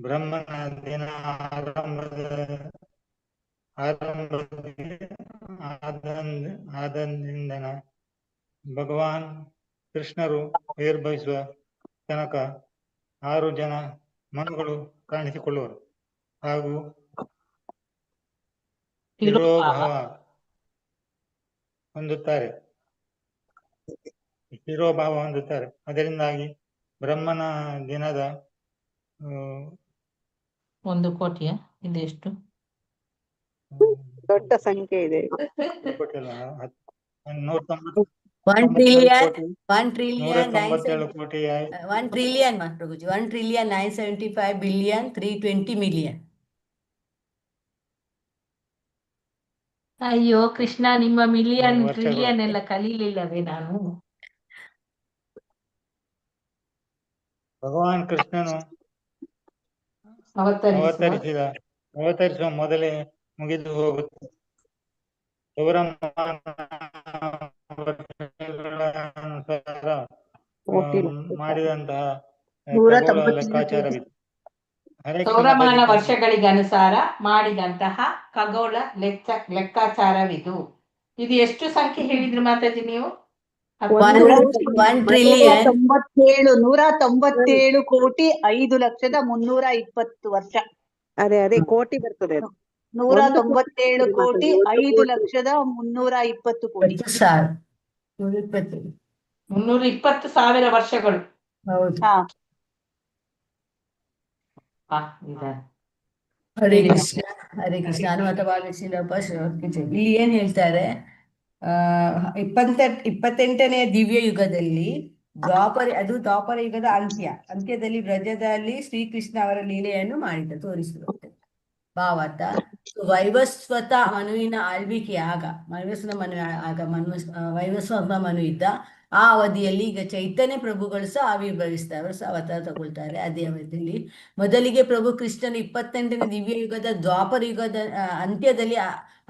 ಬ್ರಹ್ಮನ ದಿನ ಆದಂದಿಂದ ಭಗವಾನ್ ಕೃಷ್ಣರು ಆವಿರ್ಭವಿಸುವ ತನಕ 6 ಜನ ಮನುಗಳು ಕಾಣಿಸಿಕೊಳ್ಳುವರು ಹಾಗೂ ತಿರೋಭಾವ ಹೊಂದುತ್ತಾರೆ. ಅದರಿಂದಾಗಿ ಬ್ರಹ್ಮನ ದಿನದ 1 ಕೋಟಿಯ ಇದು ಎಷ್ಟು? ದೊಡ್ಡ ಸಂಖ್ಯೆ ಇದೆ. 1,975,320,000,000. ಅಯ್ಯೋ ಕೃಷ್ಣ, ನಿಮ್ಮ ಮಿಲಿಯನ್ ಟ್ರಿಲಿಯನ್ ಎಲ್ಲ ಕಲೀಲಿಲ್ಲವೇ ನಾನು? ಭಗವಾನ್ ಕೃಷ್ಣನು ಅವತರಿಸುವ ಮೊದಲೇ ಮುಗಿದು ಹೋಗುತ್ತೆ. ಅನುಸಾರ ಮಾಡಿದಂತಹ ಲೆಕ್ಕಾಚಾರವಿದೆ. ಸೌರಮಾನ ವರ್ಷಗಳಿಗನುಸಾರ ಮಾಡಿದಂತಹ ಖಗೋಳ ಲೆಕ್ಕಾಚಾರವಿದು. ಇದು ಎಷ್ಟು ಸಂಖ್ಯೆ ಹೇಳಿದ್ರು ಮಾತಾಜಿ ನೀವು? 197 ಕೋಟಿ 5,320,000 ವರ್ಷ. ಅದೇ ಕೋಟಿ ಬರ್ತದೆ. 197 ಕೋಟಿ 5,320,000 ಕೋಟಿ. 320,000 ವರ್ಷಗಳು. ಹರೇ ಕೃಷ್ಣ ಹರೇ ಕೃಷ್ಣ. ಹನುಮತ ಬಾಲಕೃಷ್ಣಪ್ಪ ಇಲ್ಲಿ ಏನ್ ಹೇಳ್ತಾರೆ, 28ನೇ ದಿವ್ಯ ಯುಗದಲ್ಲಿ ದ್ವಾಪರ ಯುಗದ ಅಂತ್ಯದಲ್ಲಿ ಬ್ರಜದಲ್ಲಿ ಶ್ರೀಕೃಷ್ಣ ಅವರ ಲೀಲೆಯನ್ನು ತೋರಿಸಿದರು. ಭಾವಾರ್ಥ, ವೈವಸ್ವತ ಮನುವಿನ ಆಳ್ವಿಕೆ ವೈವಸ್ವತ ಮನು ಇದ್ದ ಆ ಅವಧಿಯಲ್ಲಿ ಈಗ ಚೈತನ್ಯ ಪ್ರಭುಗಳು ಸಹ ಆವಿರ್ಭವಿಸ್ತಾರೆ, ಅವರು ಸಹ ಅವತಾರ ತಗೊಳ್ತಾರೆ. ಅದೇ ಅವಧಿಯಲ್ಲಿ ಮೊದಲಿಗೆ ಪ್ರಭು ಕೃಷ್ಣನು 28ನೇ ದಿವ್ಯ ಯುಗದ ದ್ವಾಪರ ಯುಗದ ಅಂತ್ಯದಲ್ಲಿ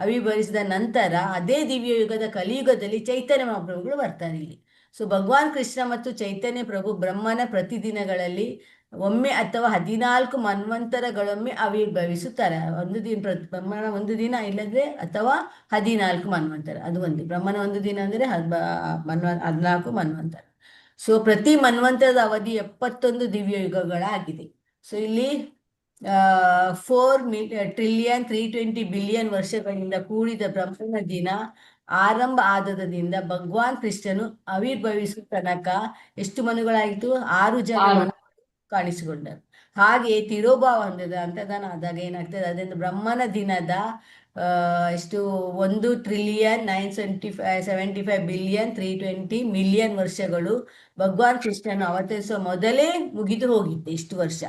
ಆವಿರ್ಭವಿಸಿದ ನಂತರ ಅದೇ ದಿವ್ಯ ಯುಗದ ಕಲಿಯುಗದಲ್ಲಿ ಚೈತನ್ಯ ಮಹಾಪ್ರಭುಗಳು ಬರ್ತಾರೆ ಇಲ್ಲಿ. ಸೊ ಭಗವಾನ್ ಕೃಷ್ಣ ಮತ್ತು ಚೈತನ್ಯ ಪ್ರಭು ಬ್ರಹ್ಮನ ಪ್ರತಿದಿನಗಳಲ್ಲಿ ಒಮ್ಮೆ ಅಥವಾ 14 ಮನ್ವಂತರಗಳೊಮ್ಮೆ ಆವಿರ್ಭವಿಸುತ್ತಾರೆ. ಬ್ರಹ್ಮನ ಒಂದು ದಿನ ಇಲ್ಲದ್ರೆ ಅಥವಾ 14 ಮನ್ವಂತರ, ಅದು ಒಂದು. ಬ್ರಹ್ಮನ ಒಂದು ದಿನ ಅಂದ್ರೆ 14 ಮನ್ವಂತರ. ಸೊ ಪ್ರತಿ ಮನ್ವಂತರದ ಅವಧಿ 71 ದಿವ್ಯ ಯುಗಗಳಾಗಿದೆ. ಸೊ ಇಲ್ಲಿ 4,320,000,000,000 ವರ್ಷಗಳಿಂದ ಕೂಡಿದ ಬ್ರಹ್ಮನ ದಿನ ಆರಂಭ ಆದದಿಂದ ಭಗವಾನ್ ಕೃಷ್ಣನು ಆವಿರ್ಭವಿಸುವ ತನಕ ಎಷ್ಟು ಮನುಗಳಾಯಿತು? 6 ಜನ ಮನು ಕಾಣಿಸಿಕೊಂಡರು. ಹಾಗೆ ತಿರೋಭಾವ ಹೊಂದಿದ ಅಂತದಾನ ಆದಾಗ ಏನಾಗ್ತದೆ, ಅದರಿಂದ ಬ್ರಹ್ಮನ ದಿನದ 1,975,320,000,000 ವರ್ಷಗಳು ಭಗವಾನ್ ಕೃಷ್ಣನು ಅವತರಿಸುವ ಮೊದಲೇ ಮುಗಿದು ಹೋಗಿತ್ತು ಇಷ್ಟು ವರ್ಷ.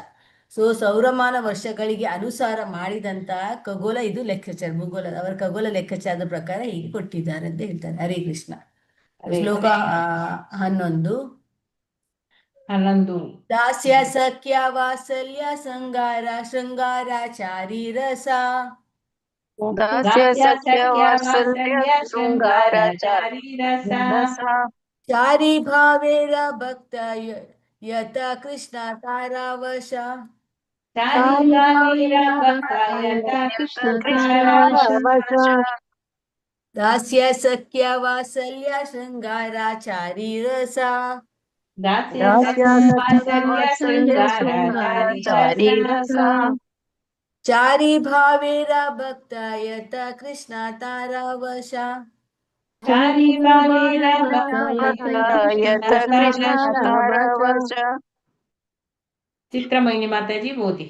ಸೊ ಸೌರಮಾನ ವರ್ಷಗಳಿಗೆ ಅನುಸಾರ ಮಾಡಿದಂತಹ ಖಗೋಳ ಇದು ಲೆಕ್ಕಾಚಾರ, ಭೂಗೋಳ ಅವರ ಖಗೋಳ ಲೆಕ್ಕಾಚಾರದ ಪ್ರಕಾರ ಹೀಗೆ ಕೊಟ್ಟಿದ್ದಾರೆ ಅಂತ ಹೇಳ್ತಾರೆ. ಹರೇ ಕೃಷ್ಣ. ಶ್ಲೋಕ 11. ದಾಸ್ಯ ಸಖ್ಯ ವಾತ್ಸಲ್ಯ ಶೃಂಗಾರಾಚಾರಿ ರಸ. ಚಾರಿ ಭಾವೇರ ಭಕ್ತ ಯತ ಕೃಷ್ಣ ತಾರಾವಶ. ದಾಸ್ಯ ಸಖ್ಯ ವಾತ್ಸಲ್ಯ ಶೃಂಗಾರಾಚಾರಿ ರಸ. ಚಾರಿ ಭಾವೇರ ಭಕ್ತ ಯತ ಕೃಷ್ಣ ತಾರಾವಶ. ಚಿತ್ರಮೋಹಿನಿ ಮಾತಾಜಿ ಓದಿ.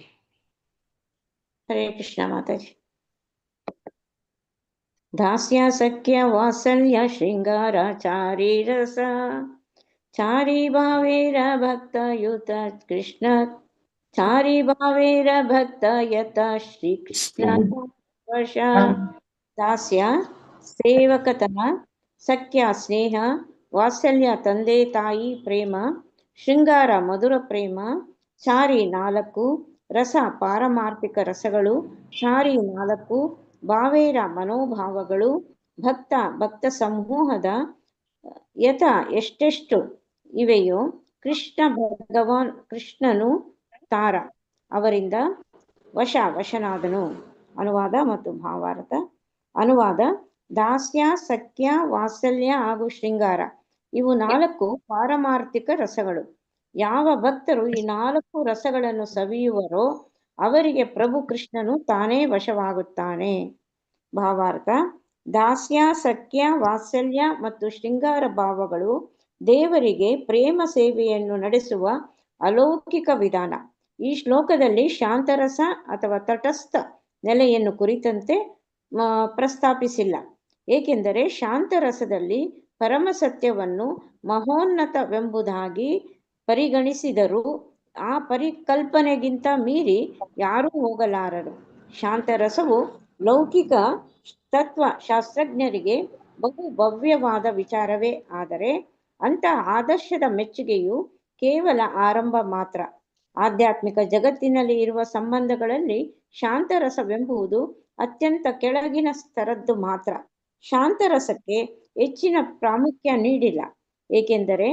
ಹರೇ ಕೃಷ್ಣ ಮಾತಾಜಿ. ದಾಸ್ಯ ಸಖ್ಯ ವಾತ್ಸಲ್ಯ ಶೃಂಗಾರಾಚಾರಿ ರಸ. ಚಾರಿ ಭಾವೇರ ಭಕ್ತ ಯುತ ಕೃಷ್ಣ. ಚಾರಿ ಭಾವೇರ ಭಕ್ತ ಯತ ಶ್ರೀ ಕೃಷ್ಣ ವಶ. ದಾಸ್ಯ ಸೇವಕತನ, ಸಖ್ಯ ಸ್ನೇಹ, ವಾತ್ಸಲ್ಯ ತಂದೆ ತಾಯಿ ಪ್ರೇಮ, ಶೃಂಗಾರ ಮಧುರ ಪ್ರೇಮ, ಚಾರಿ 4, ರಸ ಪಾರಮಾರ್ಥಿಕ ರಸಗಳು, ಚಾರಿ 4, ಭಾವೇರ ಮನೋಭಾವಗಳು, ಭಕ್ತ ಸಮೂಹದ ಯಥ ಎಷ್ಟೆಷ್ಟು ಇವೆಯೋ ಕೃಷ್ಣನು ತಾರ ಅವರಿಂದ ವಶನಾದನು. ಅನುವಾದ ಮತ್ತು ಭಾವಾರ್ಥ. ಅನುವಾದ: ದಾಸ್ಯ, ಸಖ್ಯ, ವಾತ್ಸಲ್ಯ ಹಾಗೂ ಶೃಂಗಾರ ಇವು 4 ಪಾರಮಾರ್ಥಿಕ ರಸಗಳು. ಯಾವ ಭಕ್ತರು ಈ 4 ರಸಗಳನ್ನು ಸವಿಯುವರೋ ಅವರಿಗೆ ಪ್ರಭು ಕೃಷ್ಣನು ತಾನೇ ವಶವಾಗುತ್ತಾನೆ. ಭಾವಾರ್ಥ: ದಾಸ್ಯ, ಸಖ್ಯ, ವಾತ್ಸಲ್ಯ ಮತ್ತು ಶೃಂಗಾರ ಭಾವಗಳು ದೇವರಿಗೆ ಪ್ರೇಮ ಸೇವೆಯನ್ನು ನಡೆಸುವ ಅಲೌಕಿಕ ವಿಧಾನ. ಈ ಶ್ಲೋಕದಲ್ಲಿ ಶಾಂತರಸ ಅಥವಾ ತಟಸ್ಥ ನೆಲೆಯನ್ನು ಕುರಿತಂತೆ ಪ್ರಸ್ತಾಪಿಸಿಲ್ಲ, ಏಕೆಂದರೆ ಶಾಂತರಸದಲ್ಲಿ ಪರಮ ಸತ್ಯವನ್ನು ಮಹೋನ್ನತವೆಂಬುದಾಗಿ ಪರಿಗಣಿಸಿದರೂ ಆ ಪರಿಕಲ್ಪನೆಗಿಂತ ಮೀರಿ ಯಾರೂ ಹೋಗಲಾರರು. ಶಾಂತರಸವು ಲೌಕಿಕ ತತ್ವಶಾಸ್ತ್ರಜ್ಞರಿಗೆ ಬಹು ಭವ್ಯವಾದ ವಿಚಾರವೇ ಆದರೆ ಅಂತಹ ಆದರ್ಶದ ಮೆಚ್ಚುಗೆಯು ಕೇವಲ ಆರಂಭ ಮಾತ್ರ. ಆಧ್ಯಾತ್ಮಿಕ ಜಗತ್ತಿನಲ್ಲಿ ಇರುವ ಸಂಬಂಧಗಳಲ್ಲಿ ಶಾಂತರಸವೆಂಬುದು ಅತ್ಯಂತ ಕೆಳಗಿನ ಸ್ತರದ್ದು ಮಾತ್ರ. ಶಾಂತರಸಕ್ಕೆ ಹೆಚ್ಚಿನ ಪ್ರಾಮುಖ್ಯ ನೀಡಿಲ್ಲ, ಏಕೆಂದರೆ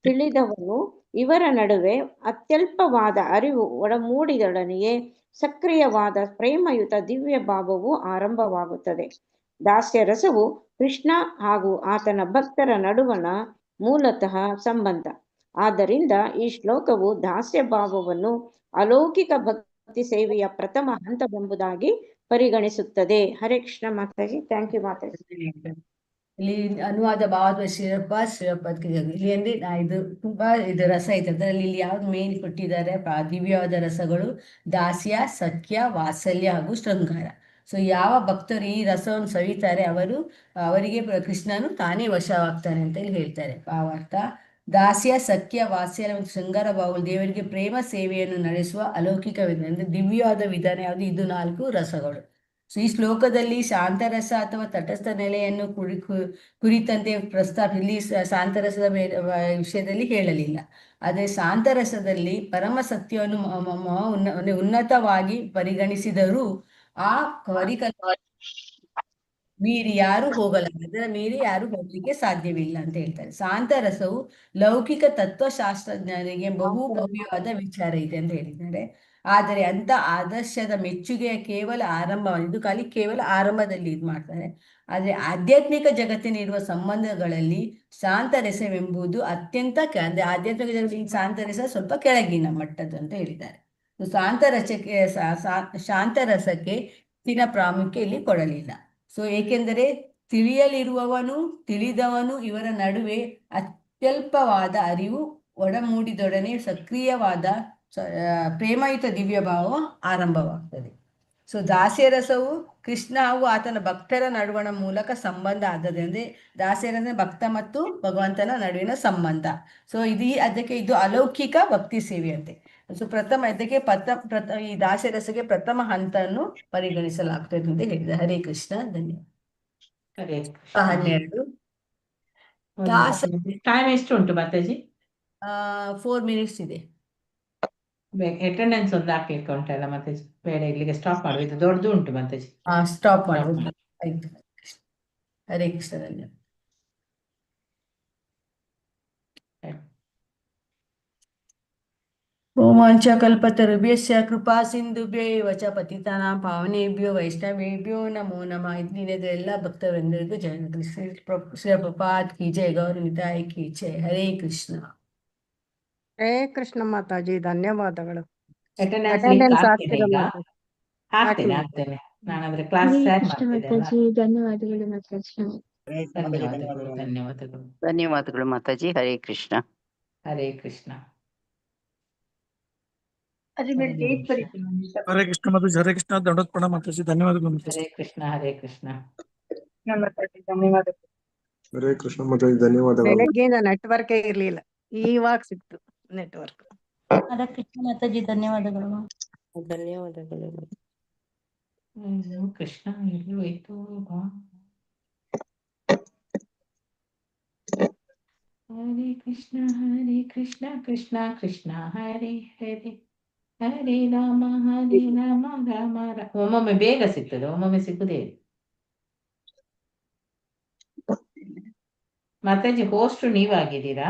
ತಿಳಿದವನು ಇವರ ನಡುವೆ ಅತ್ಯಲ್ಪವಾದ ಅರಿವು ಒಡಮೂಡಿದೊಡನೆಯೇ ಸಕ್ರಿಯವಾದ ಪ್ರೇಮಯುತ ದಿವ್ಯ ಭಾವವು ಆರಂಭವಾಗುತ್ತದೆ. ದಾಸ್ಯರಸವು ಕೃಷ್ಣ ಹಾಗೂ ಆತನ ಭಕ್ತರ ನಡುವಣ ಮೂಲತಃ ಸಂಬಂಧ. ಆದ್ದರಿಂದ ಈ ಶ್ಲೋಕವು ದಾಸ್ಯ ಭಾವವನ್ನು ಅಲೌಕಿಕ ಭಕ್ತಿ ಸೇವೆಯ ಪ್ರಥಮ ಹಂತವೆಂಬುದಾಗಿ ಪರಿಗಣಿಸುತ್ತದೆ. ಹರೇ ಕೃಷ್ಣ ಮಾತಾಜಿ. Thank you Mataji. ಇಲ್ಲಿ ಅನುವಾದ ಭಾವಾದ ಶ್ರೀರಪ್ಪದ್ಗೆ ಇಲ್ಲಿ ಅಂದ್ರೆ ಇದು ತುಂಬಾ ಇದು ರಸ ಐತೆ. ಅದರಲ್ಲಿ ಇಲ್ಲಿ ಯಾವ್ದು ಮೇನ್ ಕೊಟ್ಟಿದ್ದಾರೆ ದಿವ್ಯವಾದ ರಸಗಳು ದಾಸ್ಯ, ಸಖ್ಯ, ವಾತ್ಸಲ್ಯ ಹಾಗೂ ಶೃಂಗಾರ. ಸೊ ಯಾವ ಭಕ್ತರು ಈ ರಸವನ್ನು ಸವಿತಾರೆ ಅವರಿಗೆ ಕೃಷ್ಣನು ತಾನೇ ವಶವಾಗ್ತಾನೆ ಅಂತ ಇಲ್ಲಿ ಹೇಳ್ತಾರೆ. ಭಾವಾರ್ಥ: ದಾಸ್ಯ, ಸಖ್ಯ, ವಾತ್ಸಲ್ಯ ಮತ್ತು ಶೃಂಗಾರ ಭಾವಗಳು ದೇವರಿಗೆ ಪ್ರೇಮ ಸೇವೆಯನ್ನು ನಡೆಸುವ ಅಲೌಕಿಕ ವಿಧಾನ ಅಂದ್ರೆ ದಿವ್ಯವಾದ ವಿಧಾನ ಯಾವುದು? ಇದು 4 ರಸಗಳು. ಸೊ ಈ ಶ್ಲೋಕದಲ್ಲಿ ಶಾಂತರಸ ಅಥವಾ ತಟಸ್ಥ ನೆಲೆಯನ್ನು ಕುರಿತಂತೆ ಇಲ್ಲಿ ಶಾಂತರಸದ ವಿಷಯದಲ್ಲಿ ಹೇಳಲಿಲ್ಲ. ಆದರೆ ಶಾಂತರಸದಲ್ಲಿ ಪರಮ ಸತ್ಯವನ್ನು ಉನ್ನತವಾಗಿ ಪರಿಗಣಿಸಿದರೂ ಆ ಮೀರಿ ಯಾರು ಹೋಗಲಾರ, ಅದರ ಮೀರಿ ಯಾರು ಹೋಗ್ಲಿಕ್ಕೆ ಸಾಧ್ಯವಿಲ್ಲ ಅಂತ ಹೇಳ್ತಾರೆ. ಶಾಂತರಸವು ಲೌಕಿಕ ತತ್ವಶಾಸ್ತ್ರಜ್ಞರಿಗೆ ಬಹು ಭವ್ಯವಾದ ವಿಚಾರ ಇದೆ ಅಂತ ಹೇಳಿದ್ದಾರೆ. ಆದರೆ ಅಂತ ಆದರ್ಶದ ಮೆಚ್ಚುಗೆಯ ಕೇವಲ ಆರಂಭ, ಇದು ಕೇವಲ ಆರಂಭದಲ್ಲಿ ಇದು ಮಾಡ್ತಾರೆ. ಆದರೆ ಆಧ್ಯಾತ್ಮಿಕ ಜಗತ್ತಿನಿರುವ ಸಂಬಂಧಗಳಲ್ಲಿ ಶಾಂತರಸವೆಂಬುದು ಅತ್ಯಂತ ಅಂದ್ರೆ ಆಧ್ಯಾತ್ಮಿಕ ಜಗತ್ತಿನ ಶಾಂತರಸ ಸ್ವಲ್ಪ ಕೆಳಗಿನ ಮಟ್ಟದ್ದು ಅಂತ ಹೇಳಿದ್ದಾರೆ. ಶಾಂತರಸಕ್ಕೆ ಹೆಚ್ಚಿನ ಪ್ರಾಮುಖ್ಯ ಇಲ್ಲಿ ಕೊಡಲಿಲ್ಲ. ಸೊ ಏಕೆಂದರೆ ತಿಳಿದವನು ಇವರ ನಡುವೆ ಅತ್ಯಲ್ಪವಾದ ಅರಿವು ಒಡಮೂಡಿದೊಡನೆ ಸಕ್ರಿಯವಾದ ಪ್ರೇಮಯುತ ದಿವ್ಯ ಭಾವ ಆರಂಭವಾಗ್ತದೆ. ಸೊ ದಾಸ್ಯರಸವು ಕೃಷ್ಣ ಹಾಗೂ ಆತನ ಭಕ್ತರ ನಡುವಣ ಮೂಲಕ ಸಂಬಂಧ ಆದದ್ದು. ಅಂದ್ರೆ ದಾಸ್ಯರಸ ಭಕ್ತ ಮತ್ತು ಭಗವಂತನ ನಡುವಿನ ಸಂಬಂಧ. ಸೊ ಅದಕ್ಕೆ ಇದು ಅಲೌಕಿಕ ಭಕ್ತಿ ಸೇವೆ ಅಂತೆ. ಸೊ ಈ ದಾಸ್ಯರಸಕ್ಕೆ ಪ್ರಥಮ ಹಂತವನ್ನು ಪರಿಗಣಿಸಲಾಗ್ತದೆ ಅಂತ ಹೇಳಿದೆ. ಹರೇ ಕೃಷ್ಣ. ಧನ್ಯವಾದ. 12 ಟೈಮ್ ಎಷ್ಟು ಉಂಟು ಮಾತಾಜಿ? 4 ಮಿನಿಟ್ಸ್ ಇದೆ. ಅಟೆಂಡೆನ್ಸ್ ಒಂದು ಹಾಕ್ಲಿಕ್ಕೆ ಉಂಟಲ್ಲ ಮಾತಾಜಿ? ಬೇಡ, ಇಲ್ಲಿಗೆ ಸ್ಟಾಪ್ ಮಾಡುವ. ಇದು ದೊಡ್ಡದು ಉಂಟು ಮಾತಾಜಿ. ಸ್ಟಾಪ್ ಮಾಡುವುದು. ಆಯ್ತು. ಹರೇ ಕೃಷ್ಣ. ಧನ್ಯವಾದ. ರೋಮಾಂಚಕಲ್ಪತರುಭ್ಯಶ್ಚ ಕೃಪಾ ಸಿಂಧುಭ್ಯೈವ ಚ ಪತಿತಾನಾಂ ಪಾವನೇಭ್ಯೋ ವೈಷ್ಣವೇಭ್ಯೋ ನಮೋ ನಮಃ. ಇಂದಿನ ಎಲ್ಲ ಭಕ್ತವೃಂದರಿಗೂ ಜಯ. ಶ್ರೀ ಪ್ರಭುಪಾದ್ ಕಿ ಜಯ, ಗೌರನಿತಾಯಿ ಕಿ ಜಯ. ಹರೇ ಕೃಷ್ಣ. ಹರೇ ಕೃಷ್ಣ ಮಾತಾಜಿ. ಧನ್ಯವಾದಗಳು. ಅಟೆಂಡೆನ್ಸ್ ಹಾಕ್ತೇನೆ. ನಾನಂದ್ರೆ ಕ್ಲಾಸ್ ಧನ್ಯವಾದಗಳು ಮಾತಾಜಿ. ಧನ್ಯವಾದಗಳು ಮಾತಾಜಿ. ಹರೇ ಕೃಷ್ಣ. ಹರೇ ಕೃಷ್ಣ. ಹರೇ ಕೃಷ್ಣ ಮಾತಾಜಿ. ಹರೇ ಕೃಷ್ಣ. ದಂಡೋತ್ ಪ್ರಣಾಮ ಮಾತಾಜಿ. ಧನ್ಯವಾದಗಳು. ಹರೇ ಕೃಷ್ಣ. ಹರೇ ಕೃಷ್ಣ. ಹರೇ ಕೃಷ್ಣ ಮಾತಾಜಿ. ಧನ್ಯವಾದಗಳು. ಬೆಳಗ್ಗೆಯಿಂದ ನೆಟ್ವರ್ಕ್ ಇರ್ಲಿಲ್ಲ, ಇವಾಗ ಸಿಕ್ತು ನೆಟ್ವರ್ಕ್. ಹರೇ ಕೃಷ್ಣ ಮಾತಾಜಿ. ಧನ್ಯವಾದಗಳು. ಕೃಷ್ಣ ಎಲ್ಲಿ ಹೋಯ್ತು? ಹರೇ ಕೃಷ್ಣ ಕೃಷ್ಣ ಕೃಷ್ಣ ಹರೇ ಹರೇ. ಹರೇ ರಾಮ ರಾಮ ರಾಮ. ಒಮ್ಮೊಮ್ಮೆ ಬೇಗ ಸಿಗ್ತದೆ, ಒಮ್ಮೊಮ್ಮೆ ಸಿಗುದೇ ಇಲ್ಲ. ಮಾತಾಜಿ ಹೋಸ್ಟ್ ನೀವಾಗಿದ್ದೀರಾ?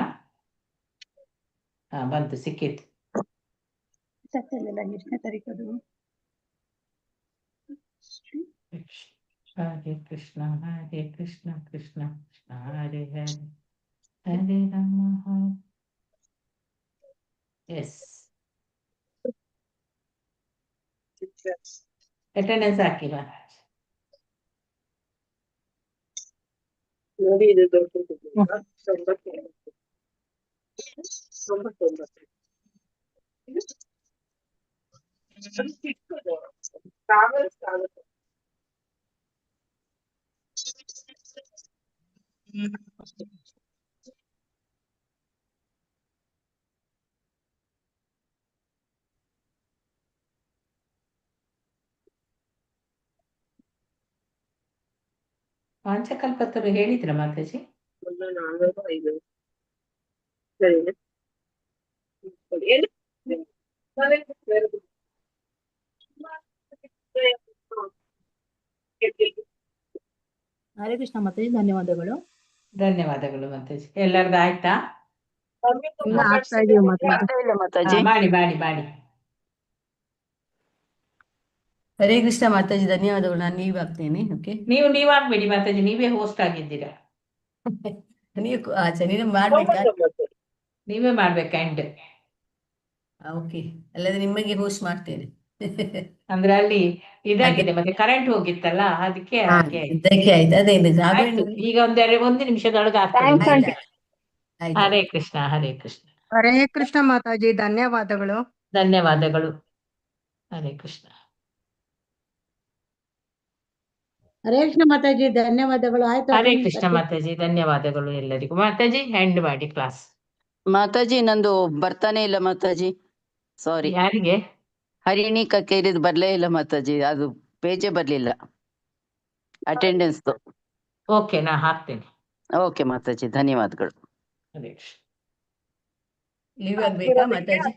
ಹಾ, ಬಂತು, ಸಿಕ್ಕಿತ್ತು. ಎಷ್ಟನೇ ತಾರೀಕು ಅದು? ಹರೇ ಕೃಷ್ಣ ಕೃಷ್ಣ ಕೃಷ್ಣ ಹರೇ ಹರೇ ಹರೇ ರಾಮ ಹರೇ. ಎಸ್, ಅಟೆಂಡೆನ್ಸ್ ಹಾಕಿ ಮಹಾರಾಜ್. ನೋಡಿ ಇದು ದೊಡ್ಡದು. 99. ಪಾಂಚಕಲ್ಪತರು ಹೇಳಿದ್ರ ಮಾತಾಜಿ? 405. ಸರಿನಾ? ಹರೇ ಕೃಷ್ಣ ಮಾತಾಜಿ, ಧನ್ಯವಾದಗಳು. ಧನ್ಯವಾದಗಳು ಮಾತಾಜಿ. ಎಲ್ಲರದ್ದು ಆಯ್ತಾ? ಎಲ್ಲ ಆಗ್ತಾ ಇದೆಯಾ ಮಾತಾಜಿ? ಇಲ್ಲ ಮಾತಾಜಿ. ಮಾಡಿ ಮಾಡಿ ಮಾಡಿ. ಹರೇ ಕೃಷ್ಣ ಮಾತಾಜಿ, ಧನ್ಯವಾದಗಳು. ನಾನು ಲೀವ್ ಆಗ್ತೇನೆ. ಓಕೆ, ನೀವು ಆಗ್ಬೇಡಿ ಮಾತಾಜಿ, ನೀವೇ ಹೋಸ್ಟ್ ಆಗಿದ್ದೀರಾ. ನೀವು ನೀನು ಮಾಡ್ಬೇಕಾ? ನೀವೇ ಮಾಡ್ಬೇಕು ಎಂಡ್. ಓಕೆ, ಅಲ್ಲದೆ ನಿಮಗೆ ಹೋಸ್ಟ್ ಮಾಡ್ತೇನೆ. ಅಂದ್ರೆ ಅಲ್ಲಿ ಇದಾಗಿದೆ, ಮತ್ತೆ ಕರೆಂಟ್ ಹೋಗಿತ್ತಲ್ಲ, ಅದಕ್ಕೆ ಹಾಗೆ ಇದಕ್ಕೆ ಆಯ್ತು. ಅದೇನು ಆಯ್ತು. ಈಗ ಒಂದು ನಿಮಿಷದೊಳಗೆ ಆಗ್ತದೆ. ಆಯ್ತು. ಹರೇ ಕೃಷ್ಣ ಹರೇ ಕೃಷ್ಣ. ಹರೇ ಕೃಷ್ಣ ಮಾತಾಜಿ, ಧನ್ಯವಾದಗಳು. ಧನ್ಯವಾದಗಳು. ಹರೇ ಕೃಷ್ಣ. ಹರೇ ಕೃಷ್ಣ ಮಾತಾಜಿ, ಧನ್ಯವಾದಗಳು. ಆಯ್ತು. ಹರೇ ಕೃಷ್ಣ ಮಾತಾಜಿ, ಧನ್ಯವಾದಗಳು ಎಲ್ಲರಿಗೂ. ಮಾತಾಜಿ ಎಂಡ್ ಮಾಡಿ ಕ್ಲಾಸ್. ಮಾತಾಜಿ ನಂದು ಬರ್ತಾನೆ ಇಲ್ಲ ಮಾತಾಜಿ, ಸಾರಿ. ಯಾರಿಗೆ? ಹರಿಣಿ ಕಕ್ಕೇರಿದ್ ಬರ್ಲೇ ಇಲ್ಲ ಮಾತಾಜಿ, ಅದು ಪೇಜೇ ಬರ್ಲಿಲ್ಲ ಅಟೆಂಡೆನ್ಸ್. ಓಕೆ, ನಾ ಹಾಕ್ತೇನೆ. ಓಕೆ ಮಾತಾಜಿ, ಧನ್ಯವಾದಗಳು. ಹರೇ ಕೃಷ್ಣ. ಲೀವ್ ಆಗ್ಬೇಕಾ ಮಾತಾಜಿ?